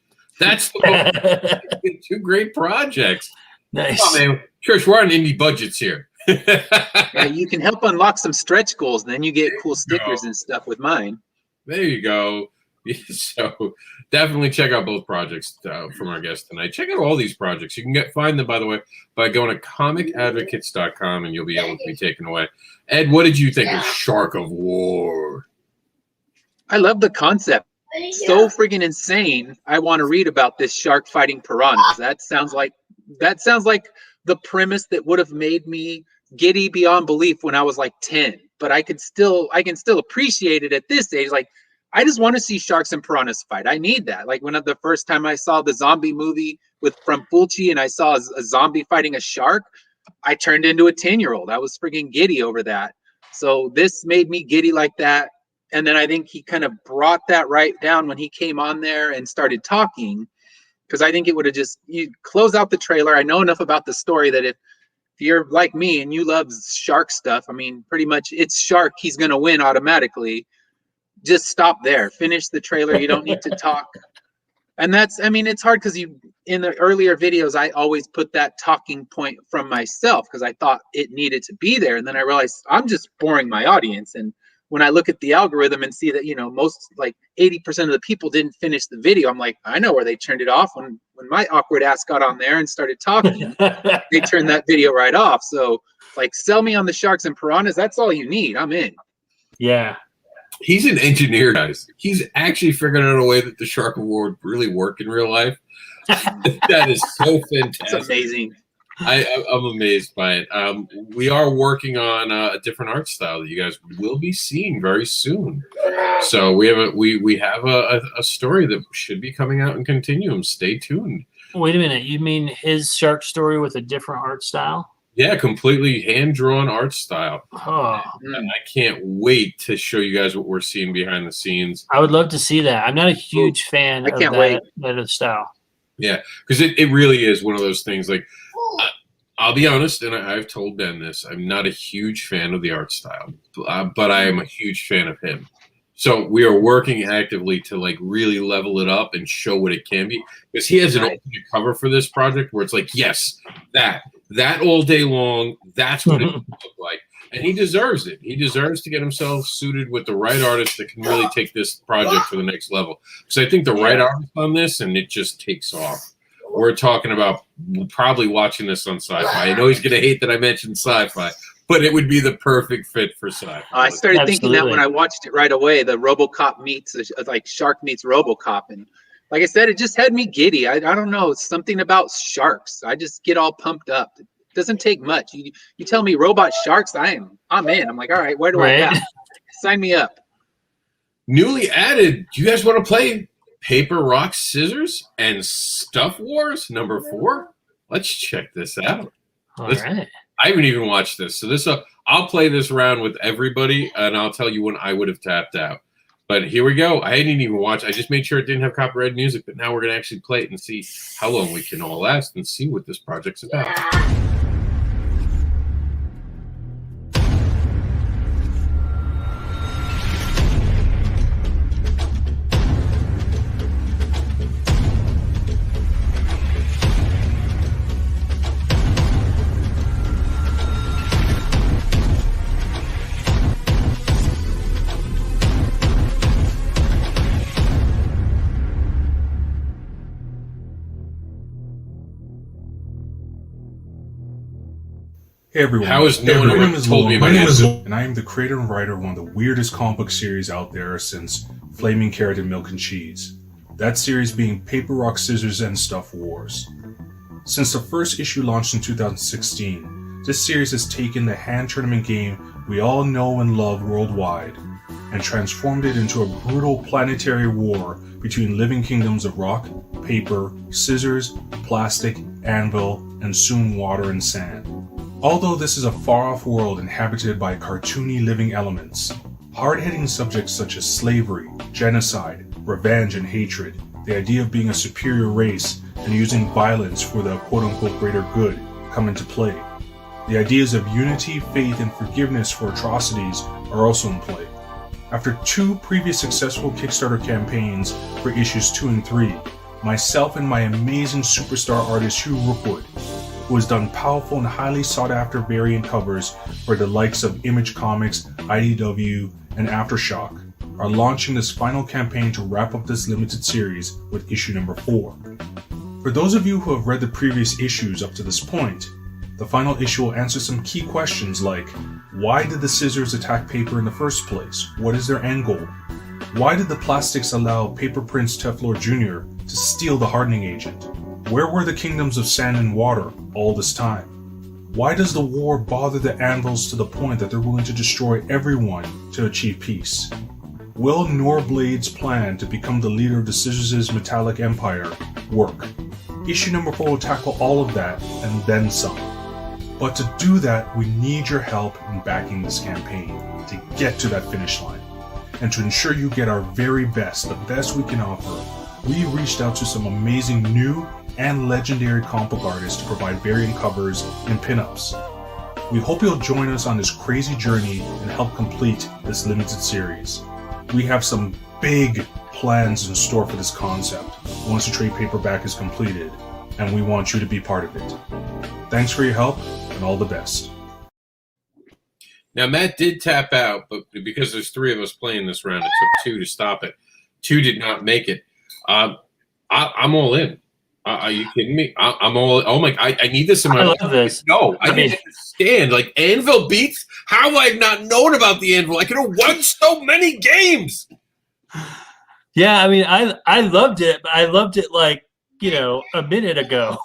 That's the bonus. 2 great projects. Nice. Oh, man. Trish, we're on indie budgets here. Yeah, you can help unlock some stretch goals, and then you get cool stickers and stuff with mine. There you go. So definitely check out both projects from our guest tonight. Check out all these projects. You can find them, by the way, by going to comicadvocates.com, and you'll be able to be taken away. Ed, what did you think of Shark of War? I love the concept. So friggin' insane. I want to read about this shark fighting piranhas. That sounds like the premise that would have made me giddy beyond belief when I was like 10. But I can still appreciate it at this age. Like, I just want to see sharks and piranhas fight. I need that. Like when the first time I saw the zombie movie from Fulci and I saw a zombie fighting a shark, I turned into a 10-year-old. I was freaking giddy over that. So this made me giddy like that. And then I think he kind of brought that right down when he came on there and started talking, because I think it would have you close out the trailer. I know enough about the story that if you're like me and you love shark stuff, I mean, pretty much it's shark. He's going to win automatically. Just stop there. Finish the trailer. You don't need to talk. And it's hard because in the earlier videos, I always put that talking point from myself because I thought it needed to be there. And then I realized I'm just boring my audience. And when I look at the algorithm and see that, most like 80% of the people didn't finish the video, I'm like, I know where they turned it off. When my awkward ass got on there and started talking, they turned that video right off. So like, sell me on the sharks and piranhas. That's all you need. I'm in. Yeah. He's an engineer, guys. He's actually figuring out a way that the Shark of War would really work in real life. That is so fantastic. It's amazing. I'm amazed by it. We are working on a different art style that you guys will be seeing very soon. So we have a story that should be coming out in Continuum. Stay tuned. Wait a minute. You mean his shark story with a different art style? Yeah, completely hand-drawn art style. Oh. And I can't wait to show you guys what we're seeing behind the scenes. I would love to see that. I'm not a huge fan of that style. Yeah, because it really is one of those things. Like, I'll be honest, and I've told Ben this, I'm not a huge fan of the art style, but I am a huge fan of him. So we are working actively to like really level it up and show what it can be. Because he has an alternate cover for this project where it's like, yes, that all day long, that's what it would look like. And he deserves it. He deserves to get himself suited with the right artist that can really take this project to the next level. Because I think the right artist on this, and it just takes off. We're talking about probably watching this on Sci-Fi. I know he's going to hate that I mentioned Sci-Fi, but it would be the perfect fit for Sci-Fi. I started thinking that when I watched it right away, the RoboCop meets, like Shark meets RoboCop. And like I said, it just had me giddy. I don't know. It's something about sharks. I just get all pumped up. It doesn't take much. You tell me robot sharks, I'm in. I'm like, all right, where do I go? Sign me up. Newly added, do you guys want to play Paper, Rock, Scissors and Stuff Wars #4? Let's check this out. All right. I haven't even watched this. So I'll play this round with everybody, and I'll tell you when I would have tapped out. But here we go. I didn't even watch. I just made sure it didn't have copyrighted music, but now we're going to actually play it and see how long we can all last and see what this project's about. Hey everyone, How is no one my name is told me about Logan, this? and I am the creator and writer of one of the weirdest comic book series out there since Flaming Carrot and Milk and Cheese. That series being Paper, Rock, Scissors, and Stuff Wars. Since the first issue launched in 2016, this series has taken the hand tournament game we all know and love worldwide and transformed it into a brutal planetary war between living kingdoms of rock, paper, scissors, plastic, anvil, and soon water and sand. Although this is a far-off world inhabited by cartoony living elements, hard-hitting subjects such as slavery, genocide, revenge, and hatred, the idea of being a superior race and using violence for the quote-unquote greater good come into play. The ideas of unity, faith, and forgiveness for atrocities are also in play. After 2 previous successful Kickstarter campaigns for issues 2 and 3, myself and my amazing superstar artist Hugh Rookwood, who has done powerful and highly sought-after variant covers for the likes of Image Comics, IDW, and Aftershock, are launching this final campaign to wrap up this limited series with issue number 4. For those of you who have read the previous issues up to this point, the final issue will answer some key questions like, why did the scissors attack paper in the first place? What is their end goal? Why did the plastics allow Paper Prince Teflor Jr. to steal the hardening agent? Where were the kingdoms of sand and water all this time? Why does the war bother the anvils to the point that they're willing to destroy everyone to achieve peace? Will Norblade's plan to become the leader of the Scissors' metallic empire work? Issue number 4 will tackle all of that and then some. But to do that, we need your help in backing this campaign to get to that finish line. And to ensure you get our very best, the best we can offer, we reached out to some amazing new and legendary comic book artists to provide variant covers and pinups. We hope you'll join us on this crazy journey and help complete this limited series. We have some big plans in store for this concept once the trade paperback is completed, and we want you to be part of it. Thanks for your help, and all the best. Now, Matt did tap out, but because there's 3 of us playing this round, it took 2 to stop it. 2 did not make it. I'm all in. Are you kidding me? I'm all. Oh my! I need this in my life. I love this. No, I didn't understand. Like Anvil beats. How have I not known about the Anvil? I could have won so many games. Yeah, I mean, I loved it, but I loved it like a minute ago.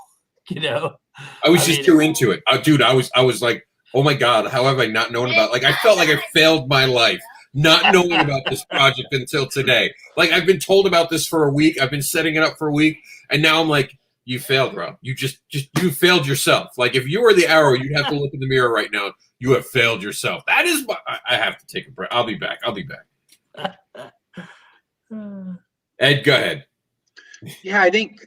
I was just too into it, dude. I was like, oh my god, how have I not known about? Like I felt like I failed my life not knowing about this project until today. Like I've been told about this for a week. I've been setting it up for a week. And now I'm like, you failed, bro. You you failed yourself. Like if you were the arrow, you'd have to look in the mirror right now. You have failed yourself. That is my, I have to take a break. I'll be back. Ed, go ahead. Yeah, I think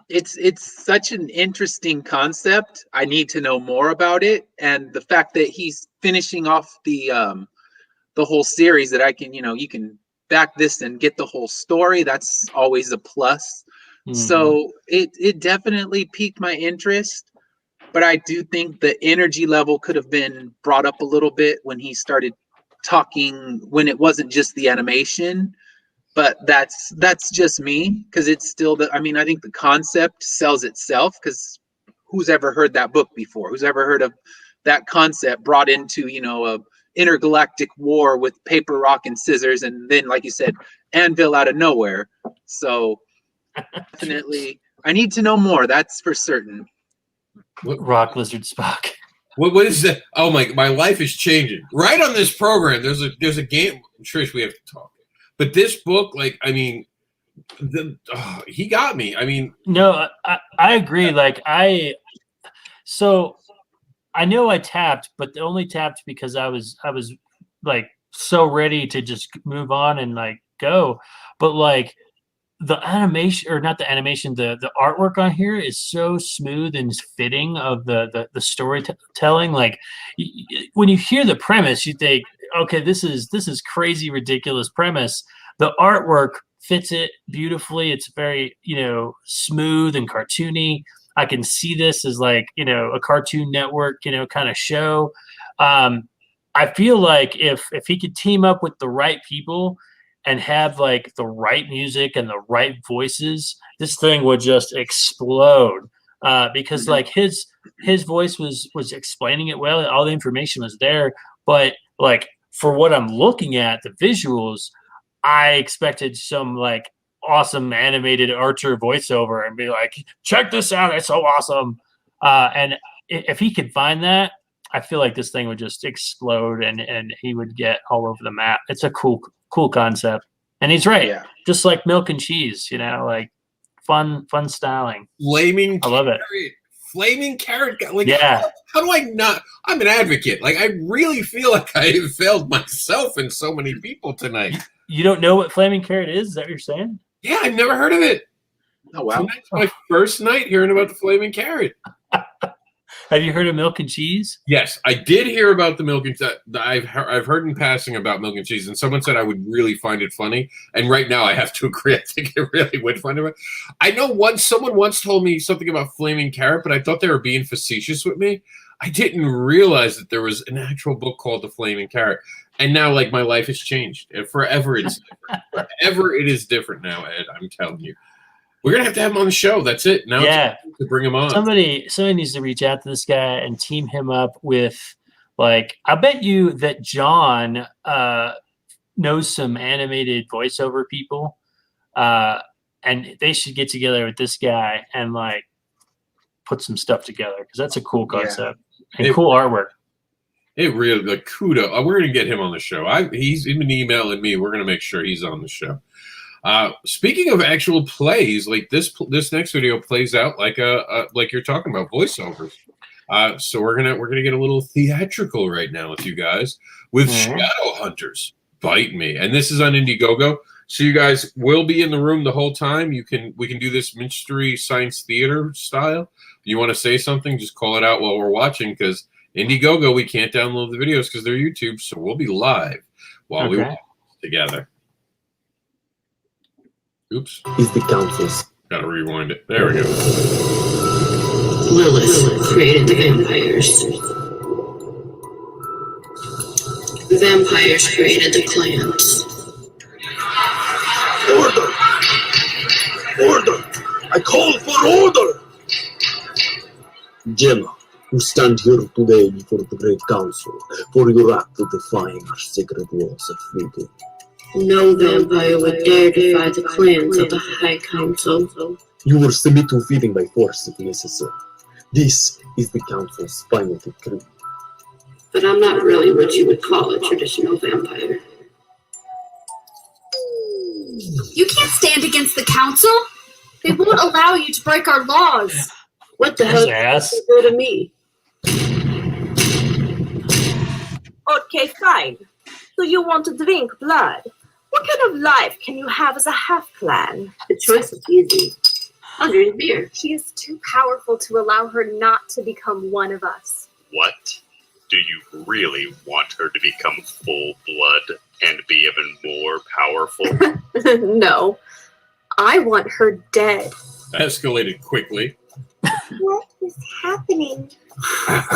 it's such an interesting concept. I need to know more about it, and the fact that he's finishing off the whole series, that I can you can back this and get the whole story. That's always a plus. Mm-hmm. So it definitely piqued my interest, but I do think the energy level could have been brought up a little bit when he started talking, when it wasn't just the animation. But that's just me, because it's still I think the concept sells itself, because who's ever heard that book before? Who's ever heard of that concept brought into, a intergalactic war with paper, rock, and scissors, and then, like you said, anvil out of nowhere. So definitely, I need to know more. That's for certain. Rock Lizard Spock. What is that? Oh my life is changing. Right on this program, there's a game. Trish, we have to talk. But this book, he got me. No, I agree. So I know I tapped, but only tapped because I was like so ready to just move on and go. But the animation, or not the animation, the artwork on here is so smooth and fitting of the storytelling. When you hear the premise, you think, okay, this is crazy, ridiculous premise. The artwork fits it beautifully. It's very, smooth and cartoony. I can see this as a Cartoon Network, kind of show. I feel like if he could team up with the right people and have the right music and the right voices, this thing would just explode. Because his voice was explaining it well. All the information was there, but for what I'm looking at, the visuals, I expected some awesome animated Archer voiceover and be like, check this out, it's so awesome. And if he could find that, I feel like this thing would just explode and he would get all over the map. It's a cool concept. And he's right. Yeah. Just like milk and cheese, like fun styling. Flaming I love it. Flaming carrot. Like, yeah. How do I not? I'm an advocate. Like, I really feel like I have failed myself and so many people tonight. You don't know what flaming carrot is? Is that what you're saying? Yeah, I've never heard of it. Oh, wow. Tonight's my first night hearing about the flaming carrot. Have you heard of milk and cheese? Yes, I did hear about the milk and cheese. I've heard in passing about milk and cheese, and someone said I would really find it funny. And right now, I have to agree. I think I really would find it. I know someone once told me something about flaming carrot, but I thought they were being facetious with me. I didn't realize that there was an actual book called The Flaming Carrot. And now, like, my life has changed. And forever it's different. Forever it is different now, Ed. I'm telling you. We're going to have him on the show. That's it. Now yeah. To bring him on. Somebody needs to reach out to this guy and team him up with, like, I bet you that John knows some animated voiceover people. And they should get together with this guy and, like, put some stuff together because that's a cool concept and cool artwork. It really, like, kudos. We're going to get him on the show. He's been emailing me. We're going to make sure he's on the show. Speaking of actual plays, like this next video plays out like like you're talking about voiceovers. So we're gonna get a little theatrical right now with you guys with Shadow Hunters Bite Me, and this is on Indiegogo. So you guys will be in the room the whole time. We can do this mystery science theater style. If you want to say something, just call it out while we're watching because Indiegogo we can't download the videos because they're YouTube, so we'll be live while we watch together. Oops. Is the council's. Gotta rewind it. There we go. Lilith created the vampires. The vampires created the clans. Order! I call for order! Gemma, you stand here today before the Great Council for your act of defying our sacred laws of freedom. No vampire would dare defy the clans of the High Council. You will submit to feeding by force if necessary. This is the Council's final decree. But I'm not really what you would call a traditional vampire. You can't stand against the council. They won't allow you to break our laws. What the hell does it go to me? Okay, fine. So you want to drink blood? What kind of life can you have as a half-clan? The choice is easy. I'll drink beer. She is too powerful to allow her not to become one of us. What? Do you really want her to become full blood and be even more powerful? No. I want her dead. Escalated quickly. What is happening?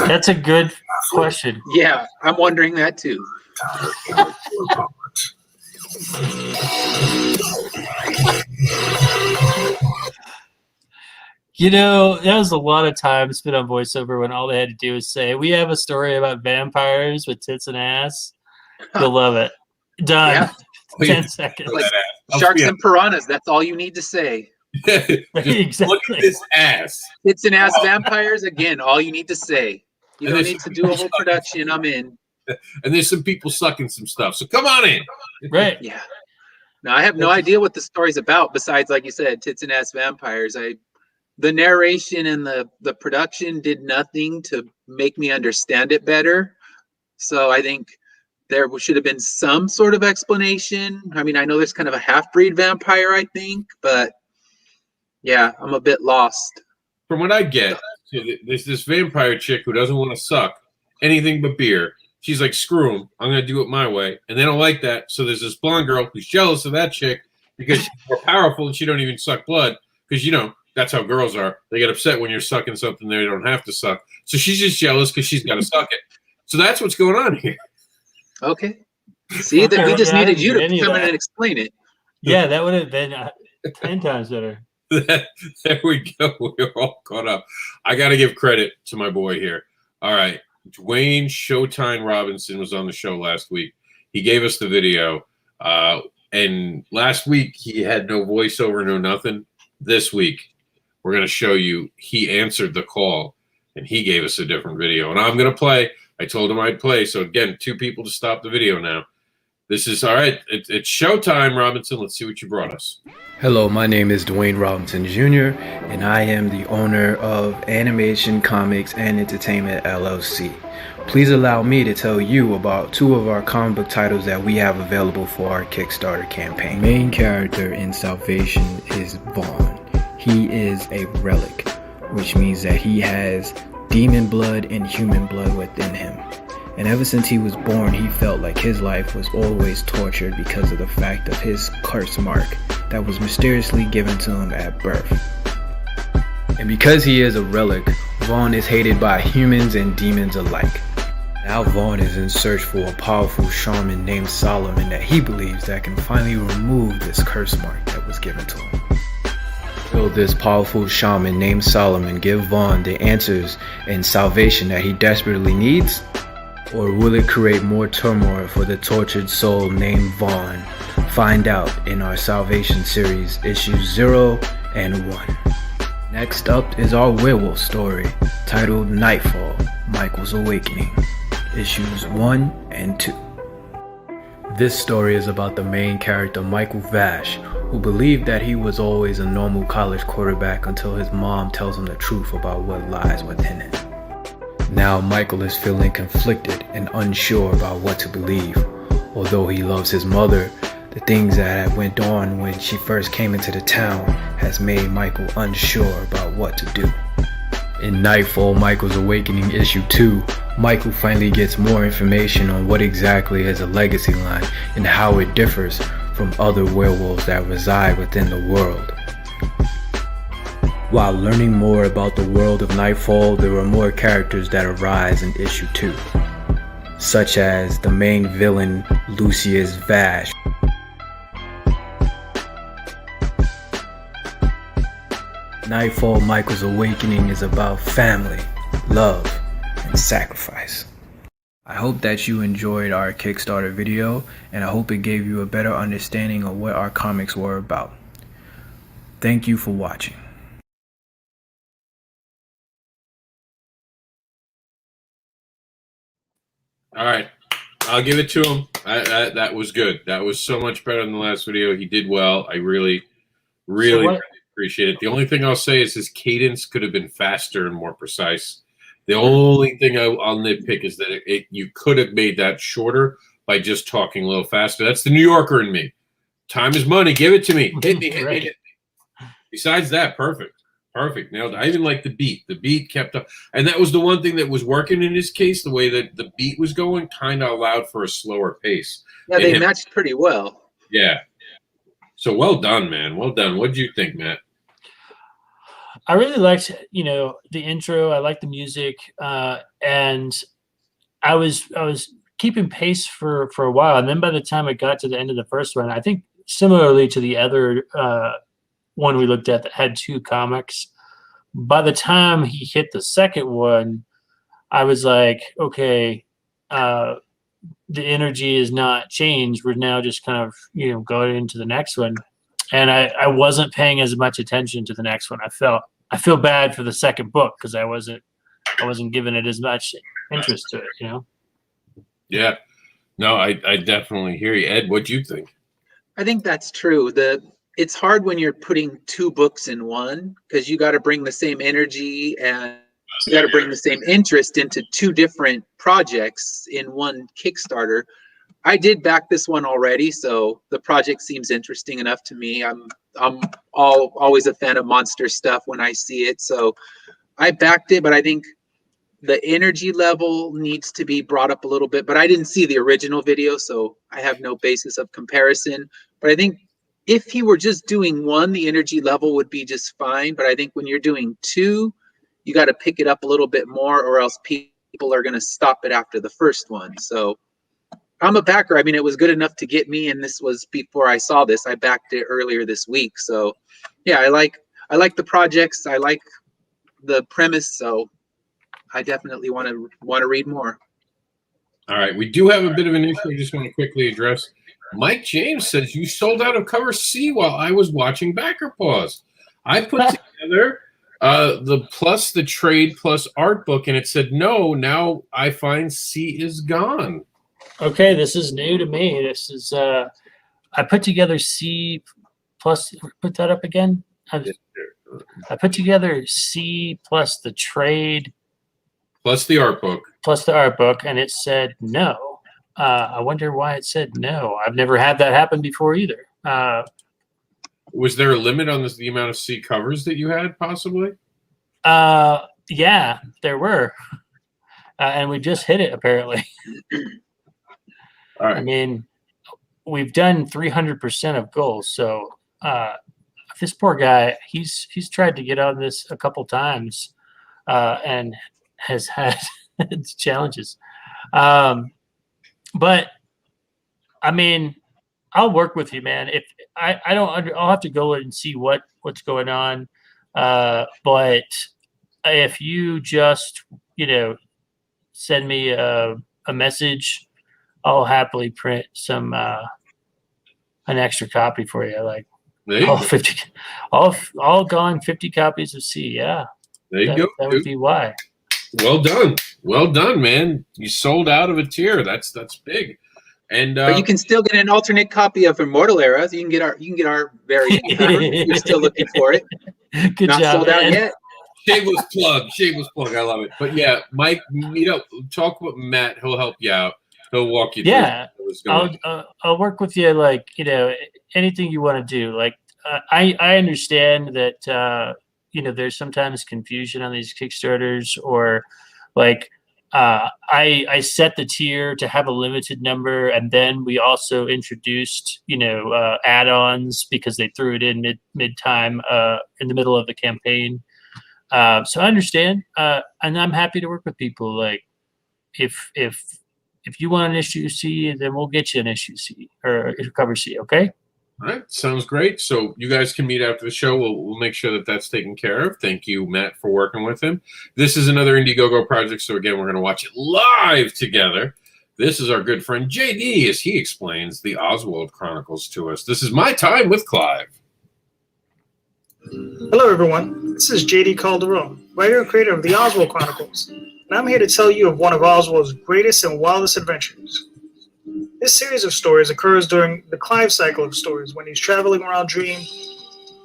That's a good question. Yeah, I'm wondering that too. That was a lot of time spent on voiceover when all they had to do was say, "We have a story about vampires with tits and ass." You'll love it. Done. Yeah. 10 seconds. Like sharks and piranhas. That's all you need to say. Exactly. Look at this ass. Tits and ass vampires. Again, all you need to say. You don't need to do a whole production. I'm in. And there's some people sucking some stuff. So come on in. Right. Yeah. Now I have no idea what the story's about besides, like you said, tits and ass vampires. The narration and the production did nothing to make me understand it better. So I think there should have been some sort of explanation. I mean, I know there's kind of a half-breed vampire, I think, but yeah, I'm a bit lost. From what I get, there's this vampire chick who doesn't want to suck anything but beer. She's like, screw them. I'm going to do it my way. And they don't like that. So there's this blonde girl who's jealous of that chick because she's more powerful and she don't even suck blood. Because, that's how girls are. They get upset when you're sucking something they don't have to suck. So she's just jealous because she's got to suck it. So that's what's going on here. Okay. See, that we just needed you to come in and explain it. Yeah, that would have been 10 times better. There we go. We're all caught up. I got to give credit to my boy here. All right. Dwayne Showtime Robinson was on the show last week. He gave us the video. And last week, he had no voiceover, no nothing. This week, we're going to show you he answered the call, and he gave us a different video. And I'm going to play I told him I'd play. So again, 2 people to stop the video now. This is all right. It's showtime, Robinson. Let's see what you brought us. Hello, my name is Dwayne Robinson Jr., and I am the owner of Animation Comics and Entertainment LLC. Please allow me to tell you about 2 of our comic book titles that we have available for our Kickstarter campaign. The main character in Salvation is Vaughn. He is a relic, which means that he has demon blood and human blood within him. And ever since he was born, he felt like his life was always tortured because of the fact of his curse mark that was mysteriously given to him at birth. And because he is a relic, Vaughn is hated by humans and demons alike. Now Vaughn is in search for a powerful shaman named Solomon that he believes that can finally remove this curse mark that was given to him. Will this powerful shaman named Solomon give Vaughn the answers and salvation that he desperately needs? Or will it create more turmoil for the tortured soul named Vaughn? Find out in our Salvation series, issues 0 and 1. Next up is our werewolf story, titled Nightfall, Michael's Awakening, issues 1 and 2. This story is about the main character, Michael Vash, who believed that he was always a normal college quarterback until his mom tells him the truth about what lies within him. Now Michael is feeling conflicted and unsure about what to believe. Although he loves his mother, the things that had went on when she first came into the town has made Michael unsure about what to do. In Nightfall, Michael's Awakening issue 2, Michael finally gets more information on what exactly is a legacy line and how it differs from other werewolves that reside within the world. While learning more about the world of Nightfall, there are more characters that arise in issue 2, such as the main villain, Lucius Vash. Nightfall, Michael's Awakening is about family, love, and sacrifice. I hope that you enjoyed our Kickstarter video, and I hope it gave you a better understanding of what our comics were about. Thank you for watching. All right, I'll give it to him. That was good. That was so much better than the last video. He did well. I really appreciate it. The only thing I'll say is his cadence could have been faster and more precise. The only thing I'll nitpick is that you could have made that shorter by just talking a little faster. That's the New Yorker in me. Time is money. Give it to me. Hit me, hit me, hit me. Besides that, perfect. Perfect. Nailed it. I even like the beat. The beat kept up. And that was the one thing that was working in his case. The way that the beat was going kind of allowed for a slower pace. Yeah, they matched pretty well. Yeah. So well done, man. Well done. What did you think, Matt? I really liked, the intro. I liked the music, and I was keeping pace for a while. And then by the time I got to the end of the first one, I think similarly to the other one we looked at that had 2 comics, by the time he hit the second one, I was like, okay, the energy is not changed. We're now just kind of, going into the next one. And I wasn't paying as much attention to the next one. I feel bad for the second book because I wasn't giving it as much interest to it, Yeah. No, I definitely hear you. Ed, what do you think? I think that's true. It's hard when you're putting 2 books in one because you got to bring the same energy and you got to bring the same interest into 2 different projects in one Kickstarter. I did back this one already, so the project seems interesting enough to me. I'm always a fan of monster stuff when I see it, so I backed it, but I think the energy level needs to be brought up a little bit. But I didn't see the original video, so I have no basis of comparison. But I think if he were just doing 1, the energy level would be just fine. But I think when you're doing 2, you got to pick it up a little bit more, or else people are going to stop it after the first one. So I'm a backer. I mean, it was good enough to get me, and this was before I saw this. I backed it earlier this week. So yeah, I like the projects. I like the premise. So I definitely want to read more. All right, we do have a bit of an issue I just want to quickly address. Mike James says you sold out of cover C while I was watching Backer Paws. I put together The plus the trade plus art book, and it said no. Now I find C is gone. Okay, this is new to me. This is I put together C plus. Put that up again. I put together C plus the trade plus the art book and it said no. I wonder why it said no. I've never had that happen before either. Was there a limit on the amount of C covers that you had, possibly? Yeah, there were, and we just hit it apparently. All right. I mean, we've done 300% of goals, so this poor guy, he's tried to get on this a couple times, and has had challenges. But I mean, I'll work with you, man. If I don't, I'll have to go and see what's going on. But if you just, send me a message, I'll happily print some an extra copy for you. Like all 50, all gone 50 copies of C. Yeah, there you go. That would be why. Well done, man. You sold out of a tier. That's big. And but you can still get an alternate copy of Immortal Era. You can get our variant cover. You're still looking for it. Good Not job, sold out man. yet. Shameless plug. I love it. But yeah, Mike, talk with Matt. He'll help you out. He'll walk you through. Yeah, I'll work with you. Like anything you want to do. Like I understand that there's sometimes confusion on these Kickstarters, or like I set the tier to have a limited number, and then we also introduced add-ons because they threw it in mid-time in the middle of the campaign. So I understand, and I'm happy to work with people. Like if you want an issue C, then we'll get you an issue C or a cover C. Okay. All right, sounds great. So you guys can meet after the show. We'll make sure that that's taken care of. Thank you, Matt, for working with him. This is another Indiegogo project, so again, we're going to watch it live together. This is our good friend JD as he explains the Oswald Chronicles to us. This is My Time with Clive. Hello, everyone. This is JD Calderon, writer and creator of the Oswald Chronicles, and I'm here to tell you of one of Oswald's greatest and wildest adventures. This series of stories occurs during the Clive cycle of stories, when he's traveling around Dream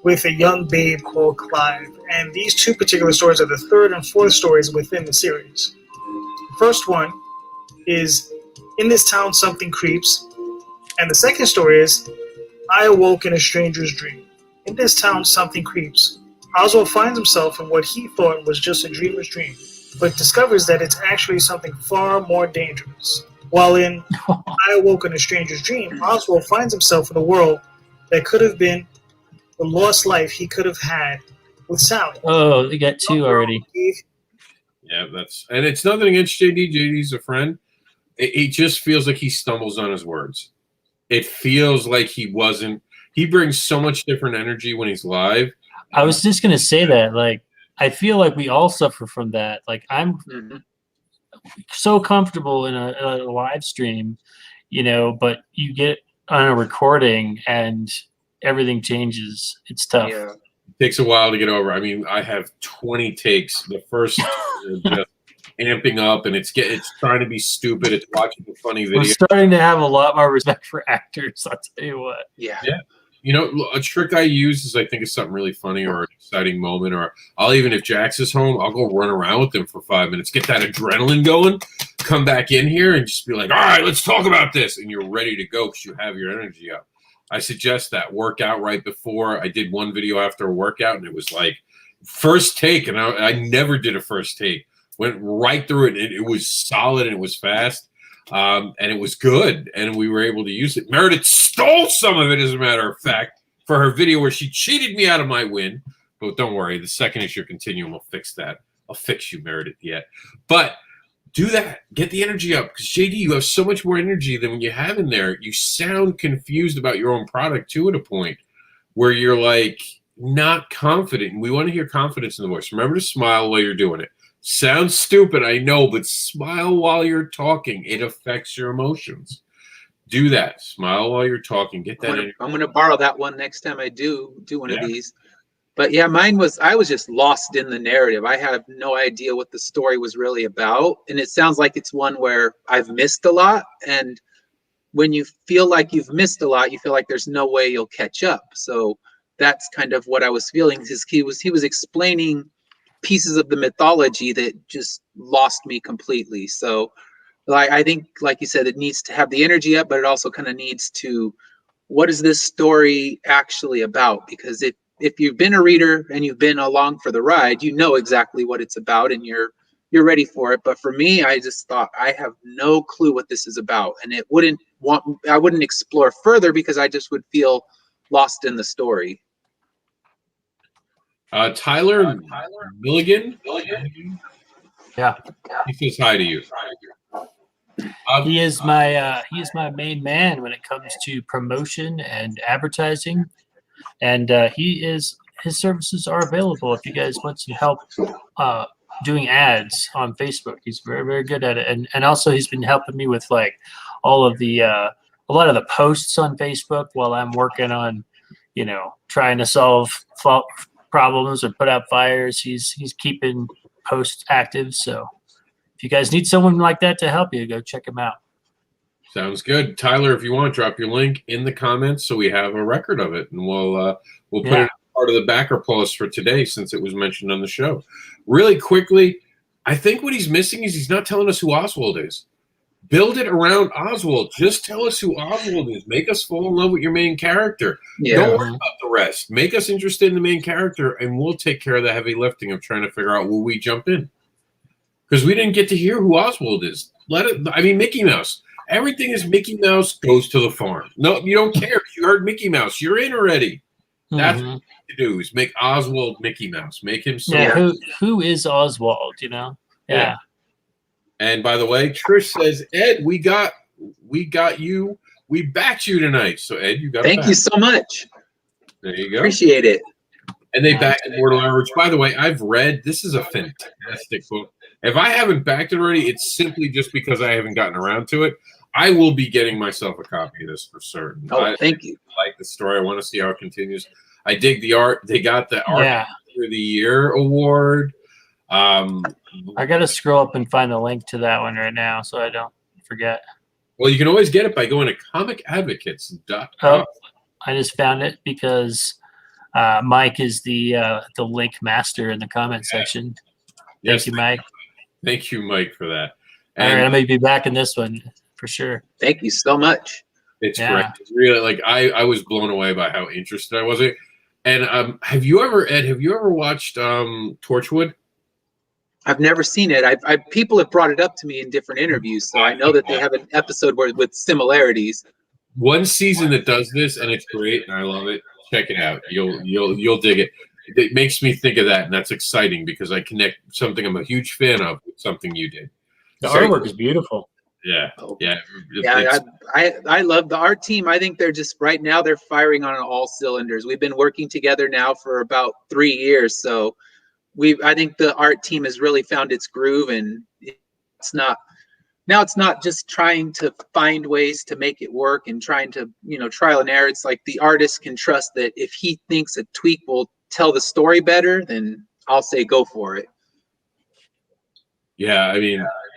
with a young babe called Clive. And these two particular stories are the third and fourth stories within the series. The first one is In This Town Something Creeps, and the second story is I Awoke in a Stranger's Dream. In this town something creeps. Oswald finds himself in what he thought was just a dreamer's dream, but discovers that it's actually something far more dangerous. While in I Awoke in a Stranger's Dream, Oswald finds himself in a world that could have been the lost life he could have had with Sally. Oh, they got two already. Yeah, and it's nothing against JD. JD's a friend. It just feels like he stumbles on his words. It feels like he brings so much different energy when he's live. I was just going to say that. Like, I feel like we all suffer from that. Like, I'm so comfortable in a live stream, but you get on a recording and everything changes. It's tough. Yeah. It takes a while to get over. I mean, I have 20 takes. The first just amping up, and it's trying to be stupid. It's watching a funny video. We're starting to have a lot more respect for actors. I'll tell you what. Yeah. A trick I use is I think it's something really funny or an exciting moment, or I'll even, if Jax is home, I'll go run around with him for 5 minutes, get that adrenaline going, come back in here and just be like, all right, let's talk about this. And you're ready to go because you have your energy up. I suggest that. Workout right before. I did one video after a workout, and it was like first take, and I never did a first take. Went right through it, and it was solid, and it was fast. And it was good, and we were able to use it. Meredith stole some of it, as a matter of fact, for her video where she cheated me out of my win. But don't worry, the second issue continuum will fix that. I'll fix you, Meredith, yet. But do that. Get the energy up, because, JD, you have so much more energy than when you have in there. You sound confused about your own product, too, at a point where you're, like, not confident. And we want to hear confidence in the voice. Remember to smile while you're doing it. Sounds stupid, I know, but smile while you're talking. It affects your emotions. Do that. Smile while you're talking. Get that. I'm gonna borrow that one next time I do one of these. But yeah, I was just lost in the narrative. I have no idea what the story was really about. And it sounds like it's one where I've missed a lot. And when you feel like you've missed a lot, you feel like there's no way you'll catch up. So that's kind of what I was feeling. He was explaining pieces of the mythology that just lost me completely. So like I think, like you said, it needs to have the energy up, but it also kind of needs to, what is this story actually about? Because if you've been a reader and you've been along for the ride, you know exactly what it's about and you're ready for it. But for me, I just thought I have no clue what this is about, and I wouldn't explore further because I just would feel lost in the story. Tyler Milligan. Yeah, he says hi to you. He is my main man when it comes to promotion and advertising, and his services are available if you guys want some help doing ads on Facebook. He's very, very good at it, and also he's been helping me with like all of the a lot of the posts on Facebook while I'm working on, trying to solve problems or put out fires. He's keeping posts active, so if you guys need someone like that to help you, go check him out. Sounds good. Tyler, if you want, drop your link in the comments so we have a record of it, and we'll put it as part of the backer post for today since it was mentioned on the show. Really quickly, I think what he's missing is he's not telling us who Oswald is. Build it around Oswald. Just tell us who Oswald is. Make us fall in love with your main character. Yeah. Don't worry about the rest. Make us interested in the main character, and we'll take care of the heavy lifting of trying to figure out will we jump in. Because we didn't get to hear who Oswald is. Mickey Mouse. Everything is Mickey Mouse goes to the farm. No, you don't care. You heard Mickey Mouse. You're in already. That's what you do is make Oswald Mickey Mouse. Make him so. Yeah, who is Oswald, Yeah. And by the way, Trish says, Ed, we got you. We backed you tonight. So Ed, you got Thank you so much. There you go. Appreciate it. And they backed Immortal Hour, which, by the way, I've read. This is a fantastic book. If I haven't backed it already, it's simply just because I haven't gotten around to it. I will be getting myself a copy of this for certain. Thank you. I like the story. I want to see how it continues. I dig the art. They got the Art of the Year award. I got to scroll up and find the link to that one right now so I don't forget. Well, you can always get it by going to comicadvocates.com. Oh, I just found it because Mike is the link master in the comment section. Thank you, Mike. Thank you, Mike, for that. All right, I may be back in this one for sure. Thank you so much. It's great. It's really I was blown away by how interested I was in it. And have you ever watched Torchwood? I've never seen it. People have brought it up to me in different interviews, so I know that they have an episode with similarities. One season that does this, and it's great, and I love it. Check it out. You'll dig it. It makes me think of that, and that's exciting because I connect something I'm a huge fan of with something you did. The artwork is beautiful. Yeah. I love the art team. I think they're just right now they're firing on all cylinders. We've been working together now for about 3 years, so I think the art team has really found its groove, and it's not just trying to find ways to make it work and trying to trial and error. It's like the artist can trust that if he thinks a tweak will tell the story better, then I'll say go for it. Yeah,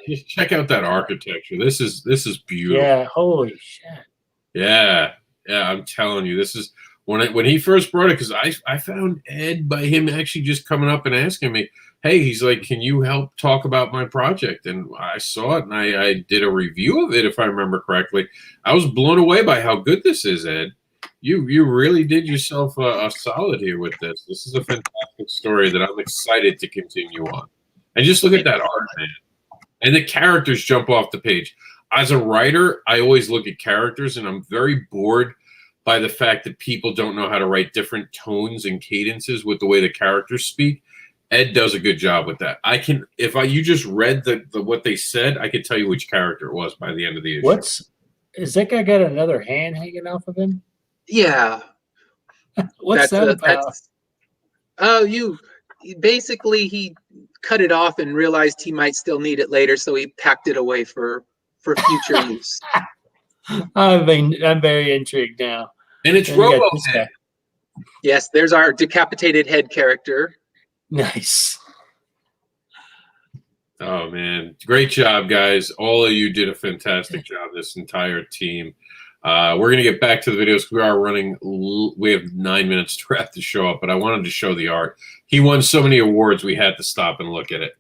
just check out that architecture. This is beautiful. Yeah, holy shit. Yeah, I'm telling you, this is when he first brought it, because I found Ed by him actually just coming up and asking me, hey, he's like, can you help talk about my project? And I saw it, and I did a review of it, if I remember correctly. I was blown away by how good this is, Ed. You really did yourself a solid here with this. This is a fantastic story that I'm excited to continue on. And just look at that art, man. And the characters jump off the page. As a writer, I always look at characters, and I'm very bored by the fact that people don't know how to write different tones and cadences with the way the characters speak. Ed does a good job with that. You just read what they said, I could tell you which character it was by the end of the issue. Is that guy got another hand hanging off of him? Yeah. What's that about? Basically he cut it off and realized he might still need it later, so he packed it away for future use. I'm very intrigued now. And it's Robohead. Yes, there's our decapitated head character. Nice. Oh man, great job, guys! All of you did a fantastic job. This entire team. We're gonna get back to the videos. We are running. We have 9 minutes to wrap the show up, but I wanted to show the art. He won so many awards, we had to stop and look at it.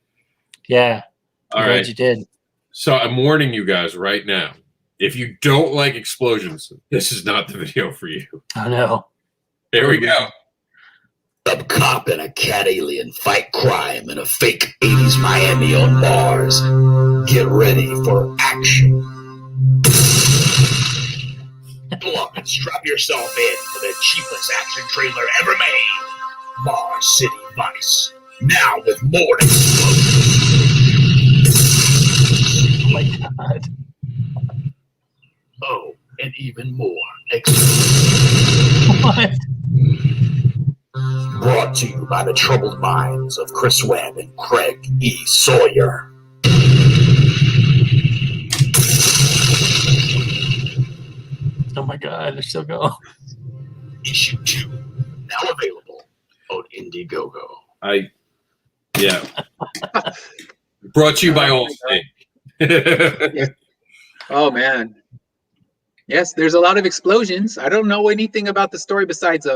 Yeah, All glad right. you did. So I'm warning you guys right now. If you don't like explosions, this is not the video for you. I know. Here we go. A cop and a cat alien fight crime in a fake 80s Miami on Mars. Get ready for action. Pull up and strap yourself in for the cheapest action trailer ever made. Mars City Vice. Now with more explosions. Oh my God. Oh, and even more explosions. What? Brought to you by the troubled minds of Chris Webb and Craig E. Sawyer. Oh my God, they're still going. Issue 2, now available on Indiegogo. Yeah. Brought to you by Allstate. Oh man. Yes, there's a lot of explosions. I don't know anything about the story besides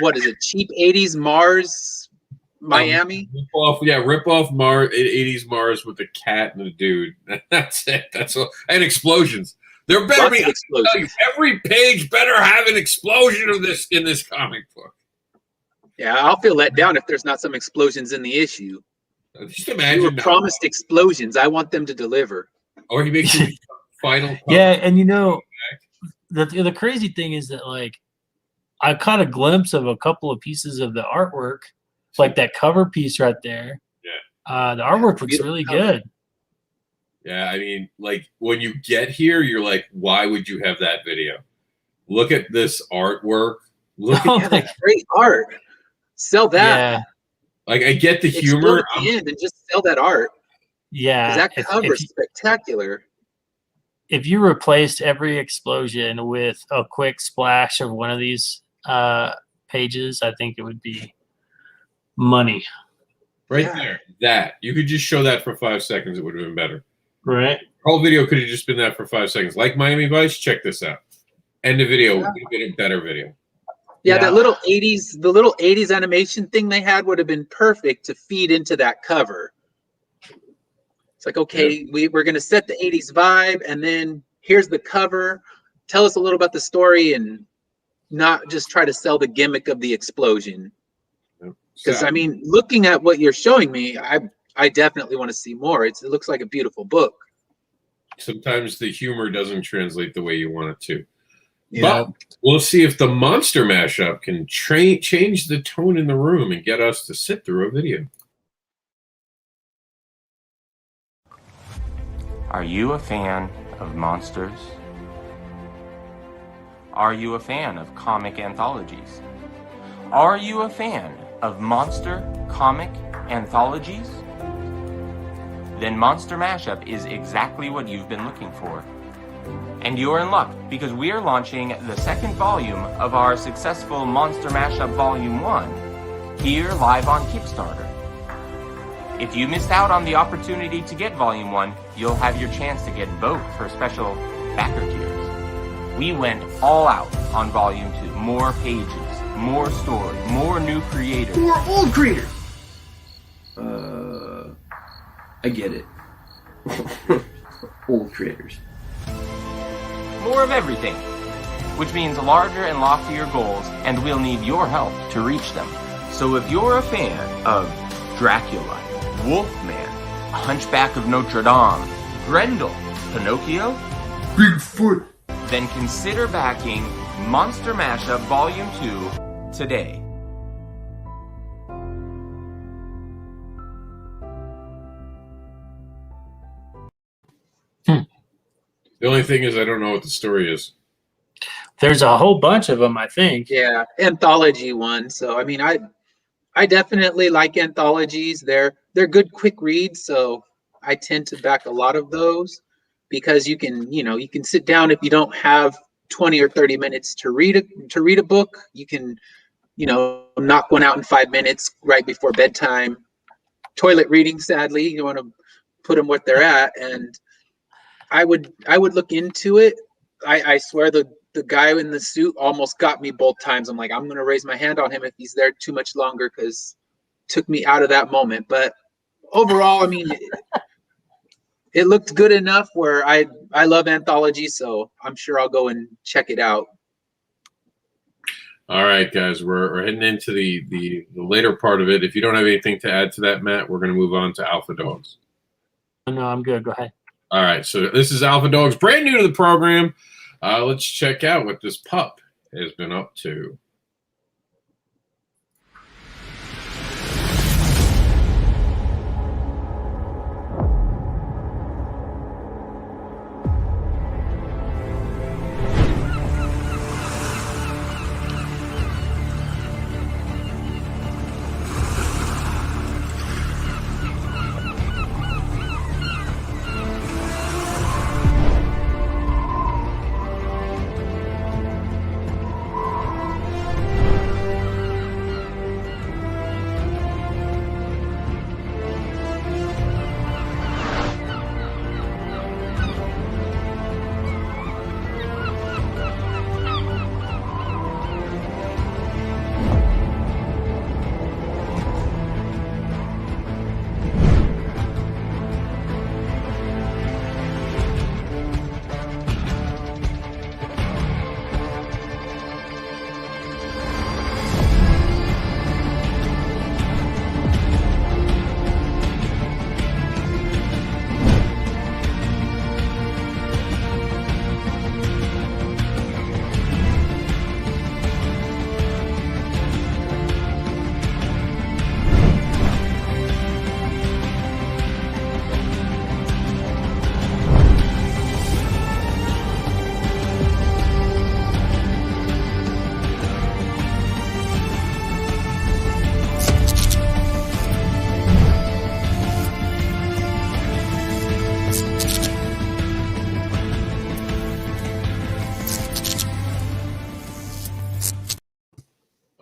what is it? Cheap 80s Mars Miami? Rip off Mars 80s Mars with a cat and a dude. That's it. That's all. And explosions. There better Lots be of explosions. every page better have an explosion of this in this comic book. Yeah, I'll feel let down if there's not some explosions in the issue. Just imagine. You were promised explosions. I want them to deliver. Or he makes you final. Yeah, and you know, the crazy thing is that like I caught a glimpse of a couple of pieces of the artwork, like that cover piece right there. Yeah. The artwork looks really good. Yeah, I mean, like when you get here, you're like, why would you have that video? Look at this artwork. Look at that great art. Sell that. Yeah. Like I get the humor at the end and just sell that art. Yeah. That cover is spectacular. If you replaced every explosion with a quick splash of one of these pages, I think it would be money. Right there. That. You could just show that for 5 seconds. It would have been better. Right. The whole video could have just been that for 5 seconds. Like Miami Vice, check this out. End of video would have been a better video. Yeah, that little 80s animation thing they had would have been perfect to feed into that cover. It's like, okay, we're going to set the 80s vibe, and then here's the cover. Tell us a little about the story and not just try to sell the gimmick of the explosion. Because, I mean, looking at what you're showing me, I definitely want to see more. It looks like a beautiful book. Sometimes the humor doesn't translate the way you want it to. Yeah. But we'll see if the monster mashup can change the tone in the room and get us to sit through a video. Are you a fan of monsters? Are you a fan of comic anthologies? Are you a fan of monster comic anthologies? Then Monster Mashup is exactly what you've been looking for. And you're in luck, because we are launching the second volume of our successful Monster Mashup Volume 1 here live on Kickstarter. If you missed out on the opportunity to get Volume 1, you'll have your chance to get both for special backer tiers. We went all out on Volume 2. More pages, more story, more new creators. More old creators! I get it. Old creators. More of everything, which means larger and loftier goals, and we'll need your help to reach them. So if you're a fan of Dracula, Wolfman, Hunchback of Notre Dame, Grendel, Pinocchio, Bigfoot, then consider backing Monster Mashup Volume 2 today. The only thing is I don't know what the story is. There's a whole bunch of them, I think. Yeah, anthology one. So I mean, I definitely like anthologies. They're good quick reads, so I tend to back a lot of those because you can sit down if you don't have 20 or 30 minutes to read a book. You can knock one out in 5 minutes right before bedtime. Toilet reading, sadly, you want to put them what they're at. And I would look into it. I swear the guy in the suit almost got me both times. I'm like, I'm going to raise my hand on him if he's there too much longer, because took me out of that moment. But overall, I mean, it looked good enough where I love anthology, so I'm sure I'll go and check it out. All right, guys, we're heading into the later part of it. If you don't have anything to add to that, Matt, we're going to move on to Alpha Dogs. No, I'm good. Go ahead. All right, so this is Alpha Dogs, brand new to the program. Let's check out what this pup has been up to.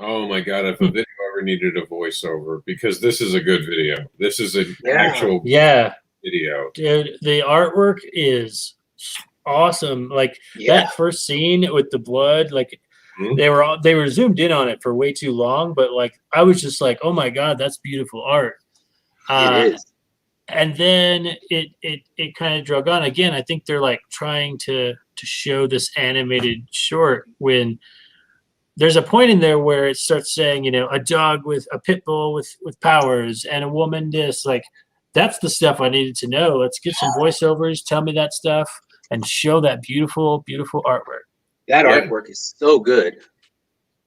Oh my God, if a video ever needed a voiceover, because this is a good video. This is an actual video. Dude, the artwork is awesome. Like that first scene with the blood, like they were zoomed in on it for way too long, but like I was just like, oh my God, that's beautiful art. It is. And then it kind of drug on. Again, I think they're like trying to show this animated short when there's a point in there where it starts saying, a dog with a pit bull with powers and a woman this, like that's the stuff I needed to know. Let's get some voiceovers, tell me that stuff, and show that beautiful, beautiful artwork. That artwork is so good.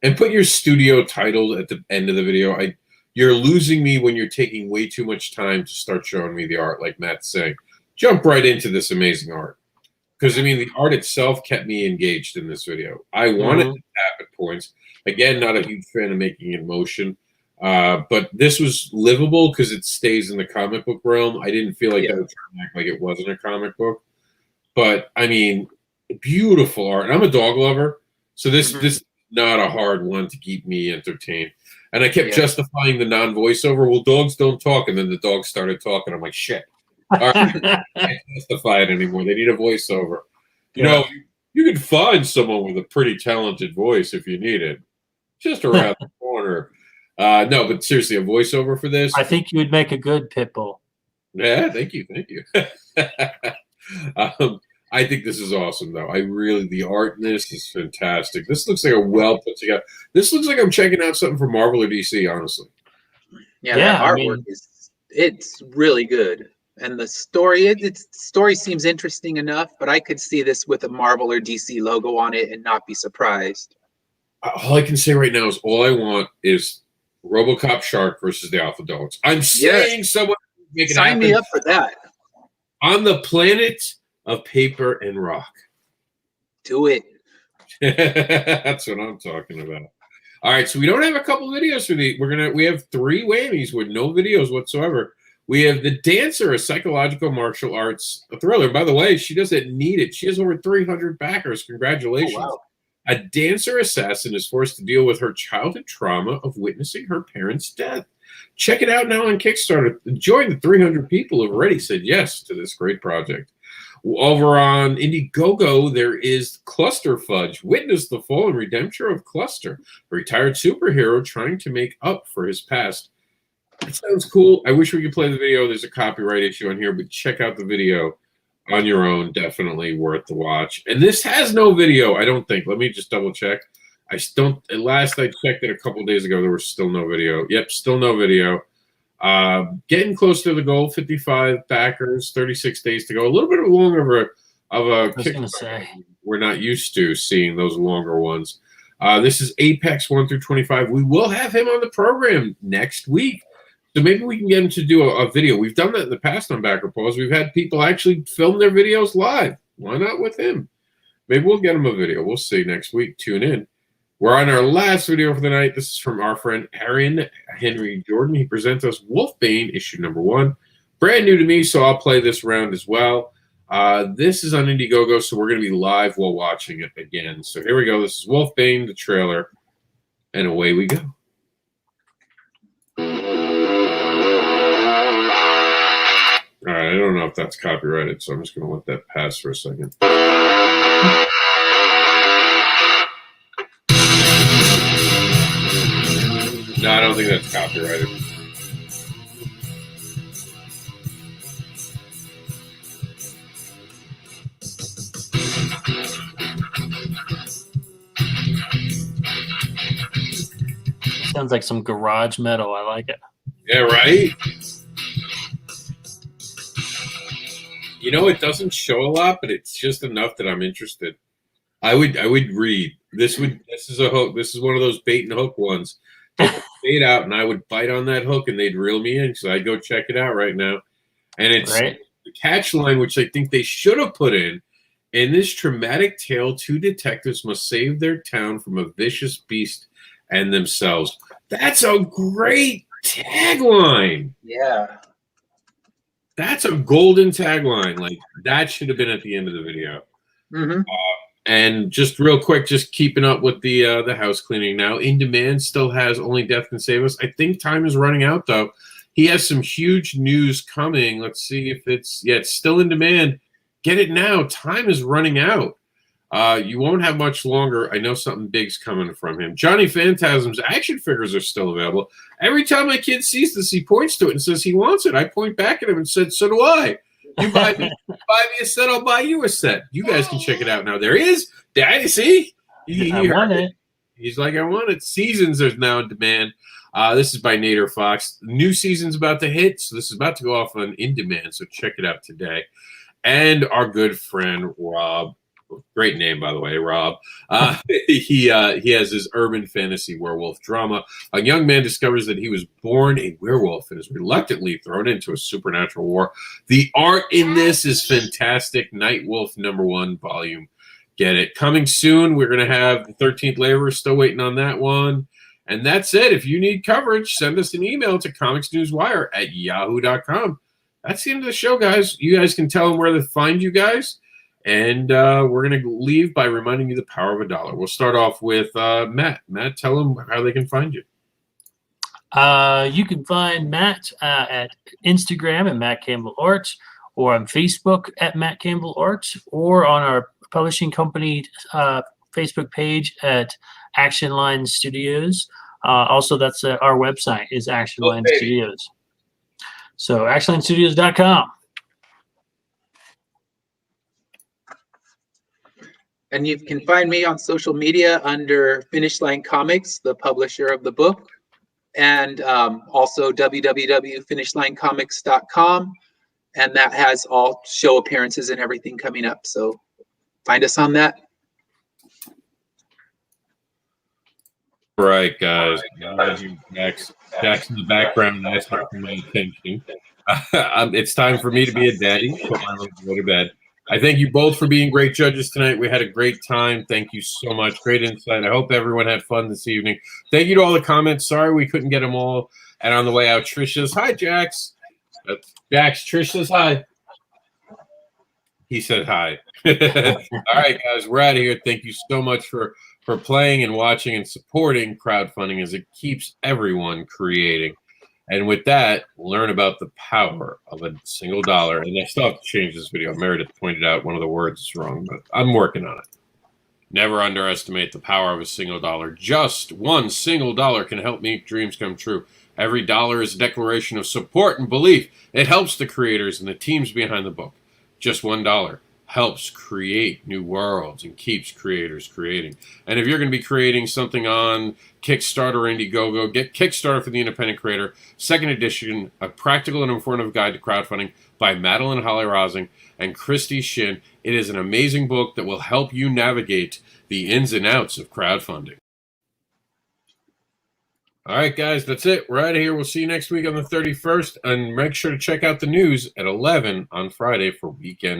And put your studio title at the end of the video. You're losing me when you're taking way too much time to start showing me the art, like Matt's saying. Jump right into this amazing art. Because, I mean, the art itself kept me engaged in this video. I wanted to tap at points. Again, not a huge fan of making it motion. But this was livable because it stays in the comic book realm. I didn't feel like that was trying to act like it wasn't a comic book. But, I mean, beautiful art. And I'm a dog lover, so this is not a hard one to keep me entertained. And I kept justifying the non-voiceover. Well, dogs don't talk. And then the dogs started talking. I'm like, shit. All right, I can't justify it anymore. They need a voiceover. You know, you can find someone with a pretty talented voice if you need it. Just around the corner. No, but seriously, a voiceover for this? I think you would make a good pit bull. Yeah, thank you. I think this is awesome, though. The art in this is fantastic. This looks like a well put together. This looks like I'm checking out something from Marvel or DC, honestly. Yeah, that artwork it's really good. And the story, its story seems interesting enough, but I could see this with a Marvel or DC logo on it and not be surprised. All I can say right now is all I want is RoboCop Shark versus the Alpha Dogs. I'm saying someone make it Sign me up for that. On the planet of paper and rock. Do it. That's what I'm talking about. All right, so we don't have a couple videos for the. We have 3 whammies with no videos whatsoever. We have The Dancer, a psychological martial arts thriller. By the way, she doesn't need it. She has over 300 backers. Congratulations. Oh, wow. A dancer assassin is forced to deal with her childhood trauma of witnessing her parents' death. Check it out now on Kickstarter. Join the 300 people who have already said yes to this great project. Over on Indiegogo, there is Cluster Fudge. Witness the fall and redemption of Cluster, a retired superhero trying to make up for his past. That sounds cool. I wish we could play the video. There's a copyright issue on here, but check out the video on your own. Definitely worth the watch. And this has no video, I don't think. Let me just double check. Last I checked it a couple days ago, there was still no video. Yep, still no video. Getting close to the goal, 55 backers, 36 days to go. A little bit longer of a Kickstarter. We're not used to seeing those longer ones. This is Apex 1 through 25. We will have him on the program next week. So maybe we can get him to do a video. We've done that in the past on Backer Pause. We've had people actually film their videos live. Why not with him? Maybe we'll get him a video. We'll see next week. Tune in. We're on our last video for the night. This is from our friend Aaron Henry Jordan. He presents us Wolfbane, issue number 1. Brand new to me, so I'll play this round as well. This is on Indiegogo, so we're going to be live while watching it again. So here we go. This is Wolfbane, the trailer, and away we go. All right, I don't know if that's copyrighted, so I'm just going to let that pass for a second. No, I don't think that's copyrighted. Sounds like some garage metal. I like it. Yeah, right? You know, it doesn't show a lot, but it's just enough that I'm interested. I would read. This is a hook. This is one of those bait and hook ones. Take the bait out, and I would bite on that hook, and they'd reel me in. So I'd go check it out right now. And it's the catch line, which I think they should have put in this traumatic tale, 2 detectives must save their town from a vicious beast and themselves. That's a great tagline. Yeah. That's a golden tagline. Like, that should have been at the end of the video. Mm-hmm. And just real quick, just keeping up with the house cleaning now. In Demand still has Only Death Can Save Us. I think time is running out, though. He has some huge news coming. Let's see if it's still in demand. Get it now. Time is running out. You won't have much longer. I know something big's coming from him. Johnny Phantasm's action figures are still available. Every time my kid sees this, he points to it and says he wants it. I point back at him and said, so do I. You buy me a set, I'll buy you a set. You guys can check it out now. There is. Daddy, see? I want it. He's like, I want it. Seasons are now in demand. This is by Nader Fox. The new season's about to hit, so this is about to go off on In Demand, so check it out today. And our good friend, Rob. Great name, by the way, Rob. He has his urban fantasy werewolf drama. A young man discovers that he was born a werewolf and is reluctantly thrown into a supernatural war. The art in this is fantastic. Night Wolf #1 volume. Get it. Coming soon. We're going to have the 13th Labor. Still waiting on that one. And that's it. If you need coverage, send us an email to comicsnewswire@yahoo.com. That's the end of the show, guys. You guys can tell them where to find you guys. And we're going to leave by reminding you the power of $1. We'll start off with Matt. Matt, tell them how they can find you. You can find Matt at Instagram at Matt Campbell Art, or on Facebook at Matt Campbell Art, or on our publishing company Facebook page at Action Line Studios. Also, that's our website is Action Line Studios. So actionlinestudios.com. And you can find me on social media under Finish Line Comics, the publisher of the book, and also www.finishlinecomics.com. And that has all show appearances and everything coming up. So find us on that. Right, guys. Jack's in the background, and that's not for my attention. It's time for me to be a daddy. Put my little boy to bed. I thank you both for being great judges tonight. We had a great time. Thank you so much. Great insight. I hope everyone had fun this evening. Thank you to all the comments. Sorry we couldn't get them all. And on the way out, Trish says, hi, Jax. Trish says hi. He said hi. All right, guys, we're out of here. Thank you so much for for playing and watching and supporting crowdfunding as it keeps everyone creating. And with that, learn about the power of a single dollar. And I still have to change this video. Meredith pointed out one of the words is wrong, but I'm working on it. Never underestimate the power of a single dollar. Just one single dollar can help make dreams come true. Every dollar is a declaration of support and belief. It helps the creators and the teams behind the book. Just $1 helps create new worlds and keeps creators creating. And if you're going to be creating something on Kickstarter or Indiegogo, get Kickstarter for the Independent Creator, second edition, a practical and informative guide to crowdfunding by Madeline Holly-Rosing and Christy Shin. It is an amazing book that will help you navigate the ins and outs of crowdfunding. All right, guys, that's it. We're out of here. We'll see you next week on the 31st. And make sure to check out the news at 11 on Friday for Weekend